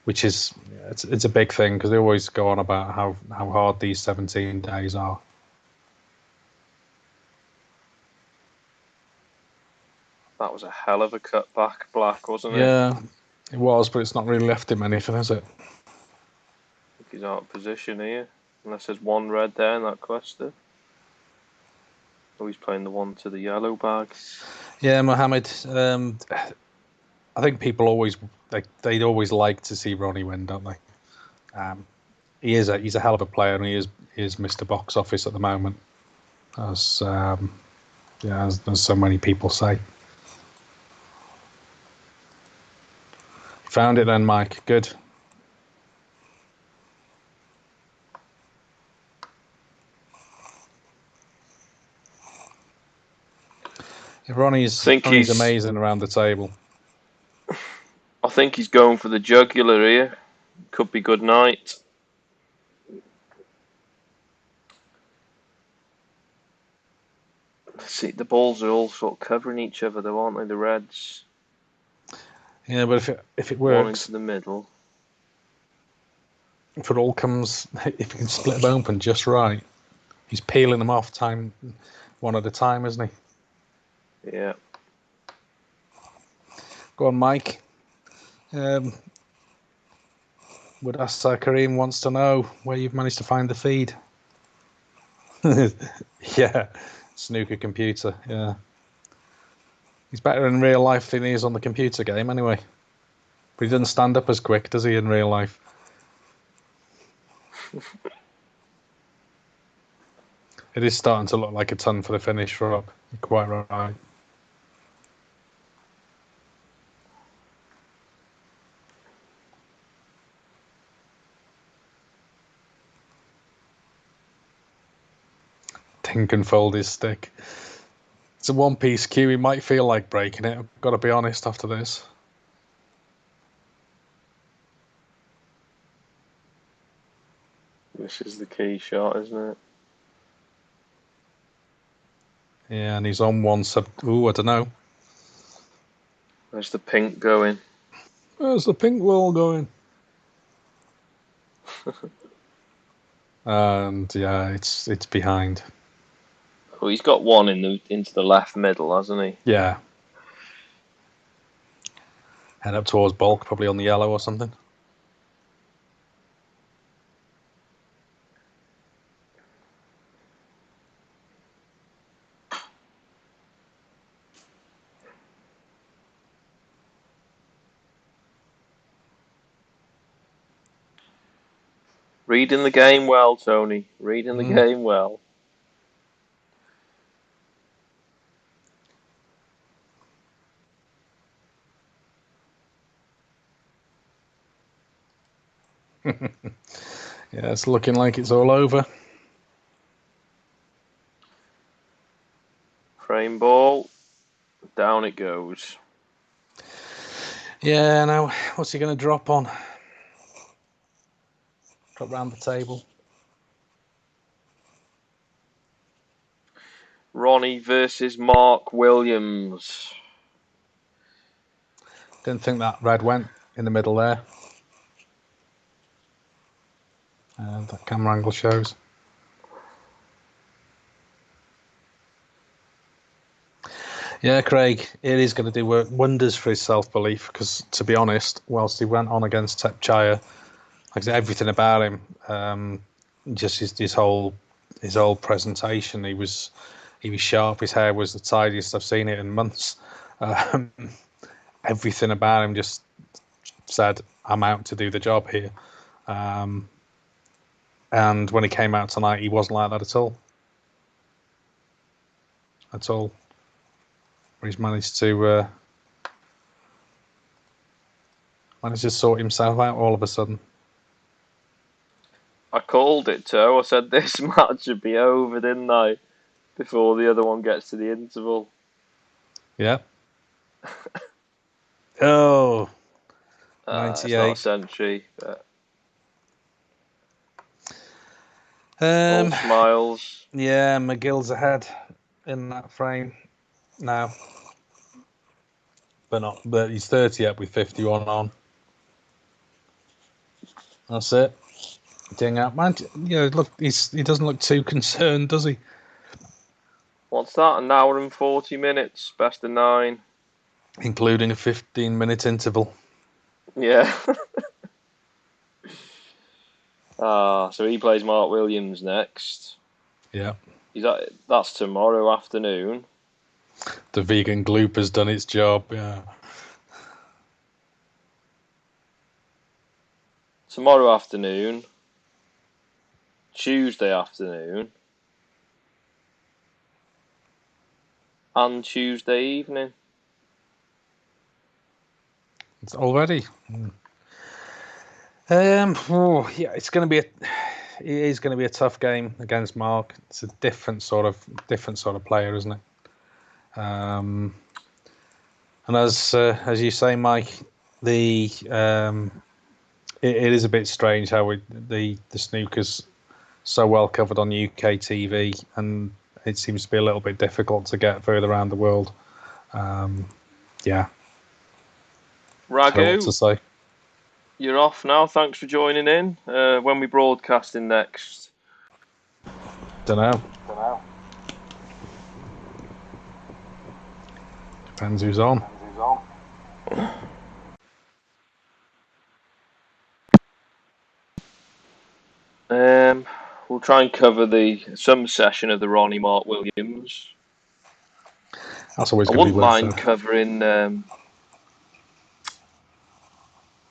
Speaker 1: Which is it's a big thing because they always go on about how hard these 17 days are.
Speaker 2: That was a hell of a cut back black, wasn't it?
Speaker 1: Yeah, it was, but it's not really left him anything, is it?
Speaker 2: I think he's out of position here, unless there's one red there in that cluster. Oh, he's playing the one to the yellow bag.
Speaker 1: Yeah, Mohammed. I think people they'd always like to see Ronnie win, don't they? He's a hell of a player, and he is Mr. Box Office at the moment, as so many people say. Found it then, Mike. Good. Ronnie's amazing around the table.
Speaker 2: I think he's going for the jugular here. Could be good night. See, the balls are all sort of covering each other, though, aren't they? The reds.
Speaker 1: Yeah, but if it works,
Speaker 2: one into the middle.
Speaker 1: If it all comes, if you can split them open just right, he's peeling them off one at a time, isn't
Speaker 2: he? Yeah.
Speaker 1: Go on, Mike. Would Kareem wants to know where you've managed to find the feed. Yeah, snooker computer. Yeah, he's better in real life than he is on the computer game, anyway. But he doesn't stand up as quick, does he, in real life? It is starting to look like a ton for the finish, Rob. You're quite right. Ting can fold his stick. It's a one-piece cue. He might feel like breaking it. I've got to be honest after this.
Speaker 2: This is the key shot, isn't it?
Speaker 1: Yeah, and he's on one sub. Ooh, I don't know.
Speaker 2: Where's the pink going?
Speaker 1: Where's the pink wall going? And yeah, it's behind.
Speaker 2: Well, he's got one into the left middle, hasn't he?
Speaker 1: Yeah. Head up towards bulk, probably on the yellow or something.
Speaker 2: Reading the game well, Tony. Reading the game well.
Speaker 1: Yeah, it's looking like it's all over.
Speaker 2: Frame ball. Down it goes.
Speaker 1: Yeah, now, what's he going to drop on? Drop round the table.
Speaker 2: Ronnie versus Mark Williams.
Speaker 1: Didn't think that red went in the middle there. That camera angle shows. Yeah, Craig, it is going to do wonders for his self-belief because, to be honest, whilst he went on against Tepchaya, like I said, everything about him, just his whole presentation, he was sharp. His hair was the tidiest I've seen it in months. Everything about him just said, "I'm out to do the job here." And when he came out tonight, he wasn't like that at all. At all. He's managed to sort himself out all of a sudden.
Speaker 2: I called it, too. I said this match would be over, didn't I? Before the other one gets to the interval.
Speaker 1: Yeah. Oh. 98.
Speaker 2: It's not a century. But... all smiles.
Speaker 1: Yeah, McGill's ahead in that frame now. But he's 30 up with 51 on. That's it. Ding up, man. Look, he doesn't look too concerned, does he?
Speaker 2: What's that? An hour and 40 minutes, best of 9,
Speaker 1: including a 15-minute interval.
Speaker 2: Yeah. So he plays Mark Williams next.
Speaker 1: Yeah.
Speaker 2: That's tomorrow afternoon.
Speaker 1: The vegan gloop has done its job. Yeah.
Speaker 2: Tomorrow afternoon, Tuesday afternoon, and Tuesday evening.
Speaker 1: It's already. Yeah, it's going to be it is going to be a tough game against Mark. It's a different sort of player, isn't it? And as you say, Mike, it is a bit strange how the snooker's so well covered on UK TV, and it seems to be a little bit difficult to get further around the world. Yeah.
Speaker 2: Ragu,
Speaker 1: what to say.
Speaker 2: You're off now. Thanks for joining in. When we broadcasting next?
Speaker 1: Don't know. Depends who's on.
Speaker 2: We'll try and cover some session of the Ronnie Mark Williams.
Speaker 1: That's always
Speaker 2: I
Speaker 1: going to be
Speaker 2: wouldn't mind covering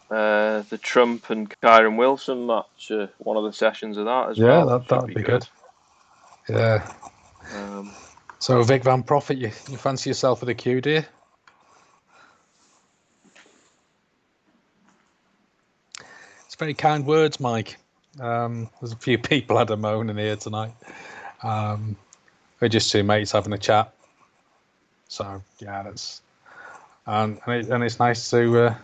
Speaker 2: the Trump and Kyron Wilson match. One of the sessions of that as well.
Speaker 1: Yeah, that'd be good. Yeah. So Vic Van Profit, you fancy yourself with a cue, do you? It's very kind words, Mike. There's a few people had a moan in here tonight. We're just two mates having a chat. So yeah, that's and it's nice to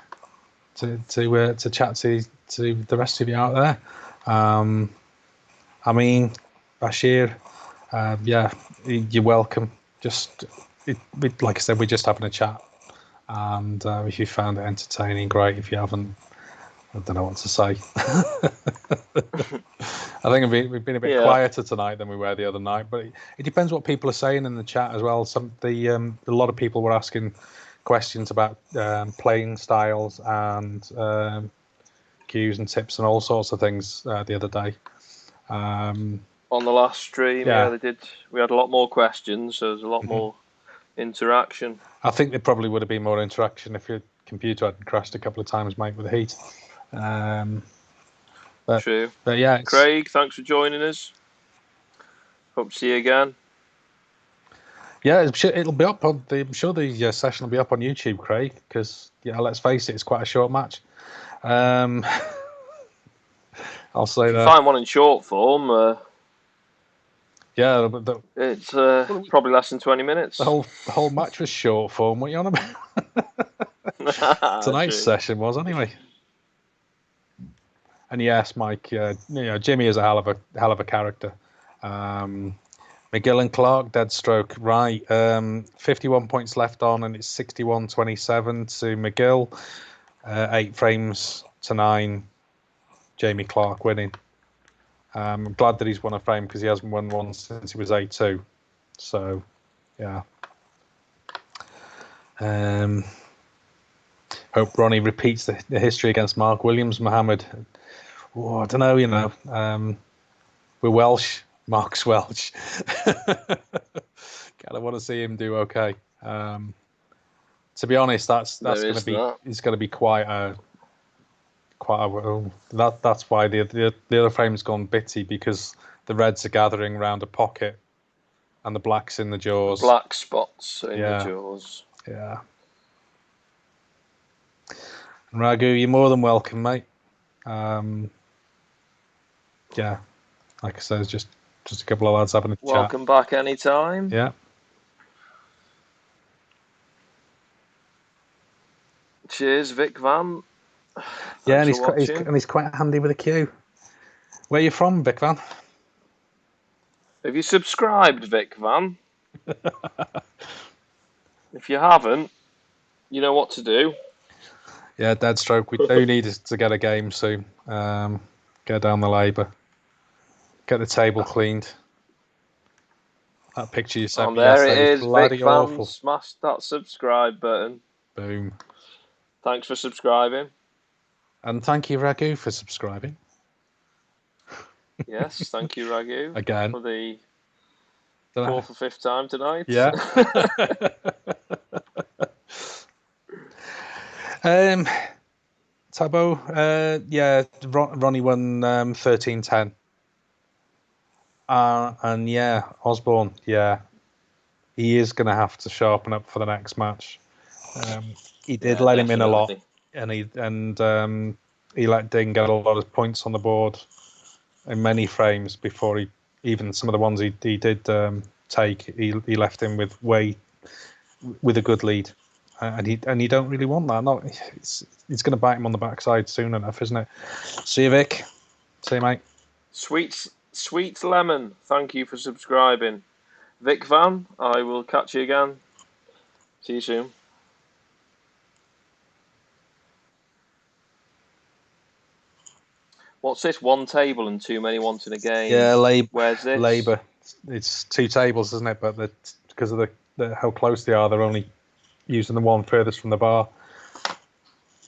Speaker 1: chat to the rest of you out there. I mean, Bashir, yeah, you're welcome. Like I said, we're just having a chat, and if you found it entertaining, great. If you haven't, I don't know what to say. I think we've been a bit quieter tonight than we were the other night, but it depends what people are saying in the chat as well. A lot of people were asking questions about playing styles and cues and tips and all sorts of things the other day.
Speaker 2: On the last stream, they did. We had a lot more questions, so there's a lot more interaction.
Speaker 1: I think there probably would have been more interaction if your computer hadn't crashed a couple of times, mate, with the heat.
Speaker 2: True.
Speaker 1: But yeah,
Speaker 2: Craig, thanks for joining us. Hope to see you again.
Speaker 1: Yeah, it'll be up on. I'm sure the session will be up on YouTube, Craig. Because let's face it, it's quite a short match. I'll say
Speaker 2: if you
Speaker 1: that.
Speaker 2: Find one in short form.
Speaker 1: Yeah,
Speaker 2: it's probably less than 20 minutes.
Speaker 1: The whole match was short form. What are you on about? Tonight's session was anyway. And yes, Mike, Jimmy is a hell of a character. McGill and Clark, dead stroke, right. 51 points left on, and it's 61-27 to McGill. 8 frames to 9. Jamie Clark winning. I'm glad that he's won a frame because he hasn't won one since he was 8-2. So, yeah. Hope Ronnie repeats the history against Mark Williams. Mohammed, I don't know, we're Welsh. Mark's Welsh. Kind of want to see him do okay. To be honest, that's going to be it's going to be quite a that's why the other frame's gone bitty, because the reds are gathering around a pocket and the blacks in the jaws.
Speaker 2: The black spots in the jaws.
Speaker 1: Yeah. And Raghu, you're more than welcome, mate. Yeah, like I said, it's just a couple of lads having a chat.
Speaker 2: Welcome back anytime.
Speaker 1: Yeah.
Speaker 2: Cheers, Vic Van.
Speaker 1: Yeah, and he's quite handy with a cue. Where are you from, Vic Van?
Speaker 2: Have you subscribed, Vic Van? If you haven't, you know what to do.
Speaker 1: Yeah, dead stroke. We do need to get a game soon. Get down the labour. Get the table cleaned. That picture you sent me yesterday was bloody
Speaker 2: Vic
Speaker 1: awful.
Speaker 2: Van, smash that subscribe button.
Speaker 1: Boom.
Speaker 2: Thanks for subscribing.
Speaker 1: And thank you, Raghu, for subscribing.
Speaker 2: Yes, thank you, Raghu.
Speaker 1: Again.
Speaker 2: For the 4th or 5th time tonight.
Speaker 1: Yeah. Tabo, Ronnie won 13-10. And yeah, Osborne, he is going to have to sharpen up for the next match. He did let him in a lot, and he let Ding get a lot of points on the board in many frames before even some of the ones he did take. He left him with a good lead, and you don't really want that. It's going to bite him on the backside soon enough, isn't it? See you, Vic. See you, mate.
Speaker 2: Sweet Lemon, thank you for subscribing. Vic Van, I will catch you again. See you soon. What's this? One table and too many wanting a game.
Speaker 1: Yeah,
Speaker 2: Where's this?
Speaker 1: Labour. It's 2 tables, isn't it? But because of how close they are, they're only using the one furthest from the bar.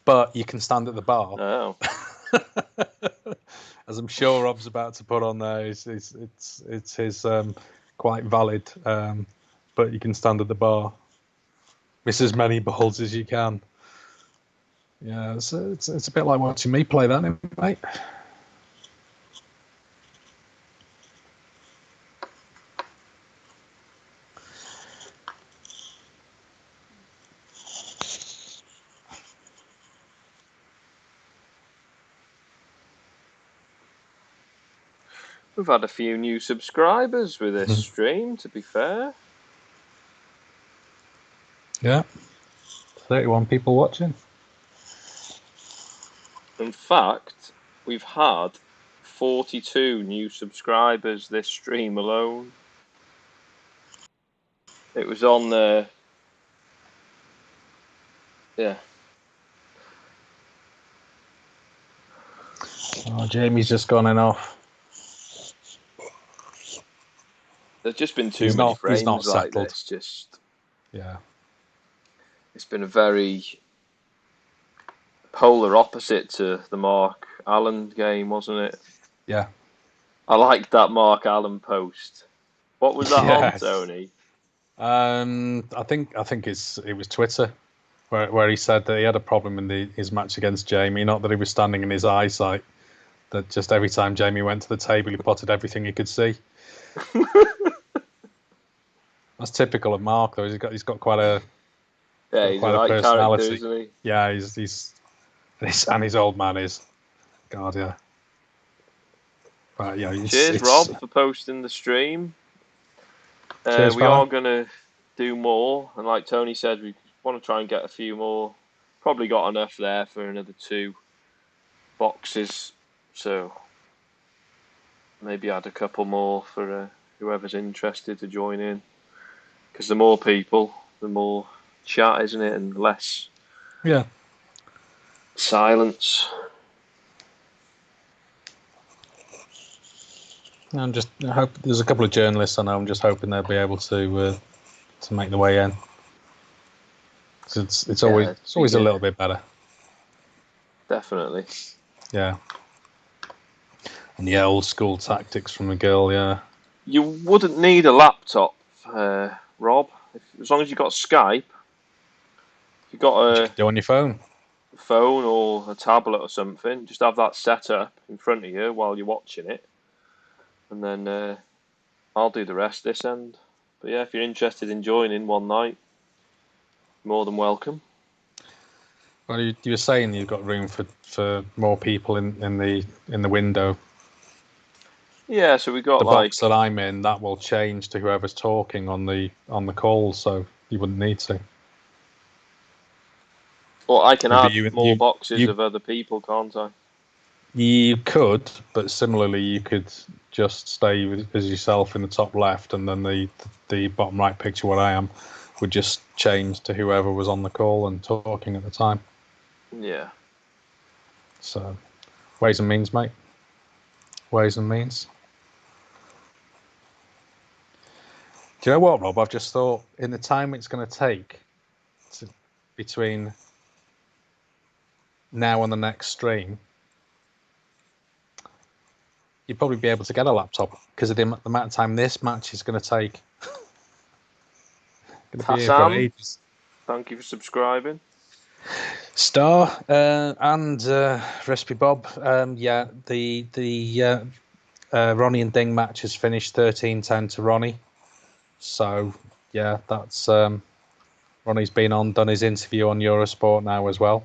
Speaker 1: But you can stand at the bar.
Speaker 2: Oh.
Speaker 1: As I'm sure Rob's about to put on there, it's his quite valid. But you can stand at the bar, miss as many balls as you can. Yeah, it's a bit like watching me play that, mate.
Speaker 2: We've had a few new subscribers with this stream, to be fair.
Speaker 1: Yeah. 31 people watching.
Speaker 2: In fact, we've had 42 new subscribers this stream alone. It was on the... Yeah.
Speaker 1: Oh, Jamie's just gone in off.
Speaker 2: There's just been too many frames like this.
Speaker 1: Yeah.
Speaker 2: It's been a very polar opposite to the Mark Allen game, wasn't it?
Speaker 1: Yeah.
Speaker 2: I liked that Mark Allen post. What was that on, Tony?
Speaker 1: I think it was Twitter, where he said that he had a problem in his match against Jamie. Not that he was standing in his eyesight. That just every time Jamie went to the table, he potted everything he could see. That's typical of Mark, though. He's got quite a
Speaker 2: he's the right character, isn't he?
Speaker 1: Yeah, he's and his old man is. God, yeah. But yeah,
Speaker 2: cheers, Rob, for posting the stream.
Speaker 1: Cheers,
Speaker 2: we are going to do more, and like Tony said, we want to try and get a few more. Probably got enough there for another 2 boxes, so maybe add a couple more for whoever's interested to join in. Because the more people, the more chat, isn't it, and less silence.
Speaker 1: I hope there's a couple of journalists I know. I'm just hoping they'll be able to make the way in. It's always a little bit better.
Speaker 2: Definitely.
Speaker 1: Yeah. And the old school tactics from the girl. Yeah.
Speaker 2: You wouldn't need a laptop, Rob, as long as you got Skype. You got
Speaker 1: do on your phone.
Speaker 2: Phone or a tablet or something. Just have that set up in front of you while you're watching it. And then I'll do the rest this end. But yeah, if you're interested in joining one night, more than welcome.
Speaker 1: Well, you were saying you've got room for more people in the window.
Speaker 2: Yeah, so we got
Speaker 1: the box that I'm in. That will change to whoever's talking on the call, so you wouldn't need to.
Speaker 2: Well, I can add more boxes of other people, can't I?
Speaker 1: You could, but similarly, you could just stay as yourself in the top left, and then the bottom right picture, where I am, would just change to whoever was on the call and talking at the time.
Speaker 2: Yeah.
Speaker 1: So, ways and means, mate. Ways and means. Do you know what, Rob? I've just thought, in the time it's going to take between now and the next stream, you'd probably be able to get a laptop because of the amount of time this match is going to take.
Speaker 2: Tassam, thank you for subscribing.
Speaker 1: Star and Recipe Bob. Yeah, the Ronnie and Ding match has finished 13-10 to Ronnie. So yeah, that's Ronnie's been done his interview on Eurosport now as well.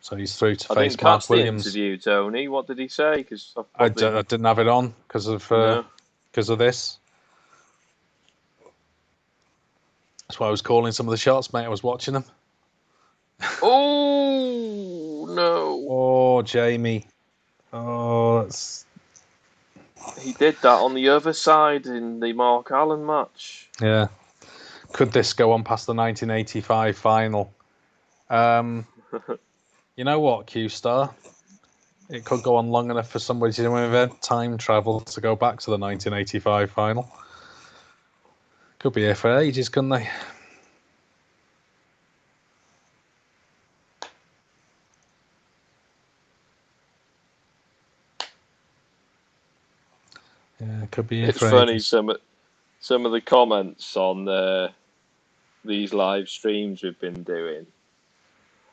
Speaker 1: So he's through to face Mark Williams.
Speaker 2: The interview, Tony. What did he say? Because
Speaker 1: I didn't have it on because of this. That's why I was calling some of the shots, mate. I was watching them.
Speaker 2: Oh no!
Speaker 1: Oh, Jamie. Oh, that's.
Speaker 2: He did that on the other side in the Mark Allen match.
Speaker 1: Yeah. Could this go on past the 1985 final? You know what, Q-Star? It could go on long enough for somebody to invent time travel to go back to the 1985 final. Could be here for ages, couldn't they? Yeah, it could be here for ages.
Speaker 2: It's funny, some of the comments on these live streams we've been doing.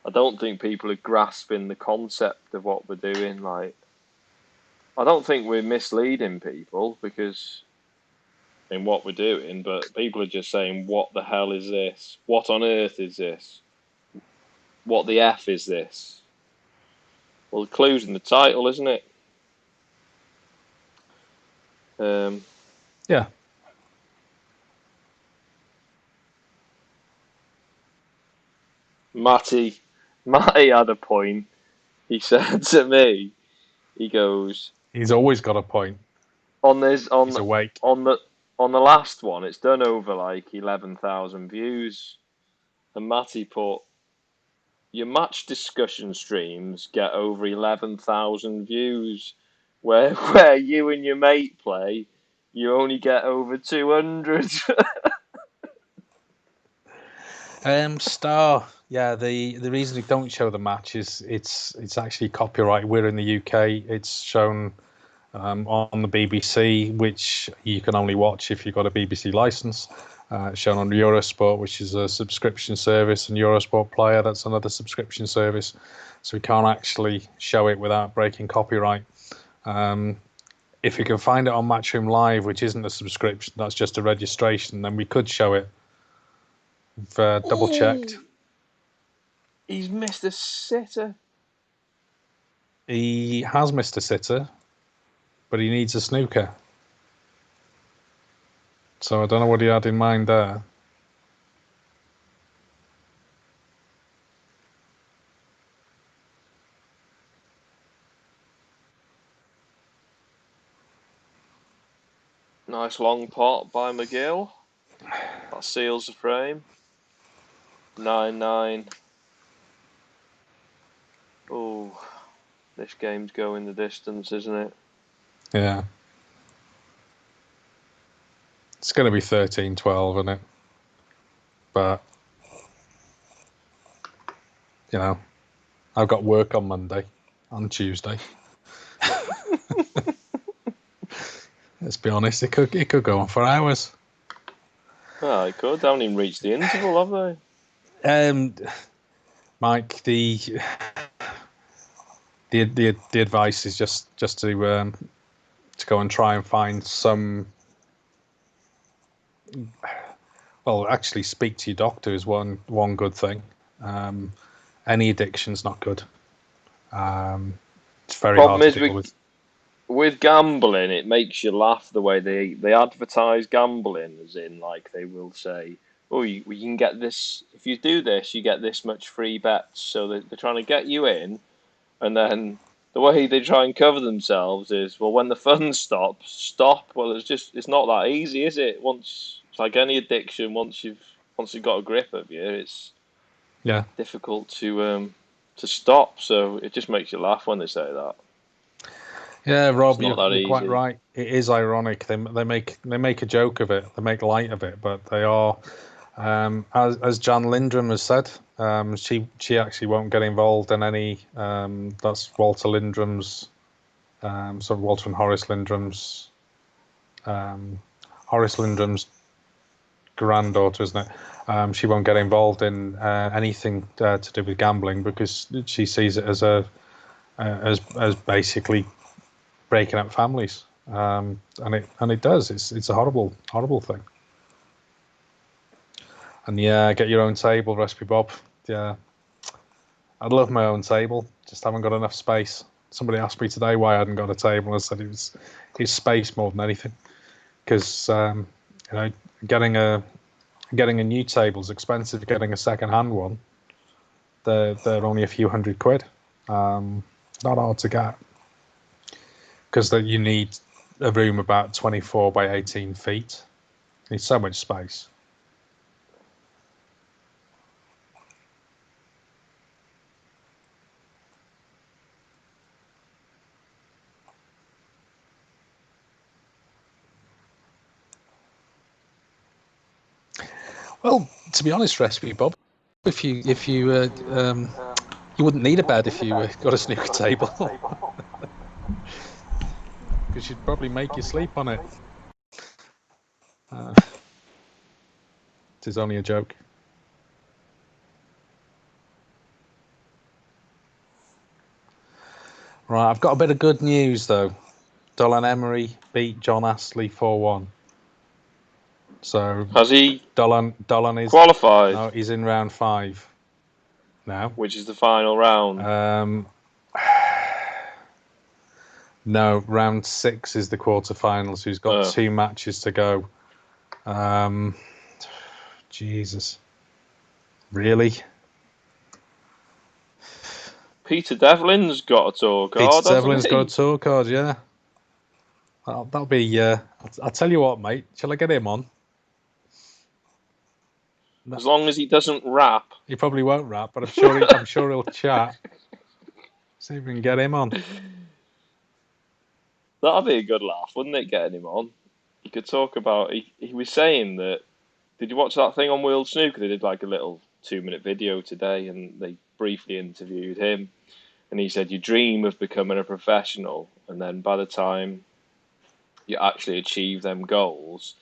Speaker 2: I don't think people are grasping the concept of what we're doing. Like, I don't think we're misleading people because in what we're doing, but people are just saying, "What the hell is this? What on earth is this? What the F is this?" Well, the clue's in the title, isn't it?
Speaker 1: Yeah.
Speaker 2: Matty had a point. He said to me, he goes,
Speaker 1: "He's always got a point."
Speaker 2: He's awake. On the last one, it's done over like 11,000 views, and Matty put, your match discussion streams get over 11,000 views, where you and your mate play, you only get over 200.
Speaker 1: Star. Yeah, the reason we don't show the match is it's actually copyright. We're in the UK. It's shown on the BBC, which you can only watch if you've got a BBC license. It's shown on Eurosport, which is a subscription service, and Eurosport Player, that's another subscription service. So we can't actually show it without breaking copyright. If you can find it on Matchroom Live, which isn't a subscription, that's just a registration, then we could show it. We've double checked.
Speaker 2: He's missed a sitter.
Speaker 1: He has missed a sitter, but he needs a snooker. So I don't know what he had in mind there.
Speaker 2: Nice long pot by McGill. That seals the frame. 9-9. Oh, this game's going the distance, isn't it?
Speaker 1: Yeah. It's going to be 13-12, isn't it? But, you know, I've got work on Monday, on Tuesday. Let's be honest, it could go on for hours.
Speaker 2: Oh, it could. They haven't even reached the interval, have they?
Speaker 1: Mike, the advice is just to go and try and find some. Well, actually, speak to your doctor is one good thing. Any addiction's not good. It's very hard to deal with.
Speaker 2: With gambling, it makes you laugh the way they advertise gambling, as in, like, they will say, oh, you can get this, if you do this, you get this much free bets. So they're trying to get you in, and then the way they try and cover themselves is, well, when the fun stops, stop. Well, it's not that easy, is it? It's like any addiction, once you've got a grip of you, it's difficult to stop. So it just makes you laugh when they say that.
Speaker 1: Yeah, Rob, you're quite right. It is ironic. They make a joke of it. They make light of it, but they are, as Jan Lindrum has said, she actually won't get involved in any. That's Walter Lindrum's, Walter and Horace Lindrum's, granddaughter, isn't it? She won't get involved in anything to do with gambling because she sees it as as basically breaking up families, and it does. It's a horrible thing. And yeah, get your own table, Recipe Bob. Yeah, I'd love my own table. Just haven't got enough space. Somebody asked me today why I hadn't got a table. I said it was space more than anything. Because getting a new table is expensive. Getting a second-hand one, they're only a few £100. Not hard to get. Because you need a room about 24 by 18 feet. You need so much space. Well, to be honest, Recipe Bob, if you wouldn't need a bed if you got a snooker table. Because you'd probably make you sleep on it. It is only a joke. Right, I've got a bit of good news though. Dolan Emery beat John Astley 4-1. So
Speaker 2: has he?
Speaker 1: Dolan is
Speaker 2: qualified.
Speaker 1: No, he's in round 5 now.
Speaker 2: Which is the final round.
Speaker 1: No, round 6 is the quarterfinals. So he's got 2 matches to go. Jesus, really?
Speaker 2: Peter Devlin's got a tour card.
Speaker 1: Peter Devlin's got a tour card, yeah. That'll be. I'll tell you what, mate. Shall I get him on?
Speaker 2: As long as he doesn't rap.
Speaker 1: He probably won't rap, but I'm sure he'll chat. See if we can get him on.
Speaker 2: That'd be a good laugh, wouldn't it, getting him on? You could talk about... He was saying that... Did you watch that thing on World Snooker? They did like a little 2-minute video today, and they briefly interviewed him. And he said, you dream of becoming a professional, and then by the time you actually achieve them goals,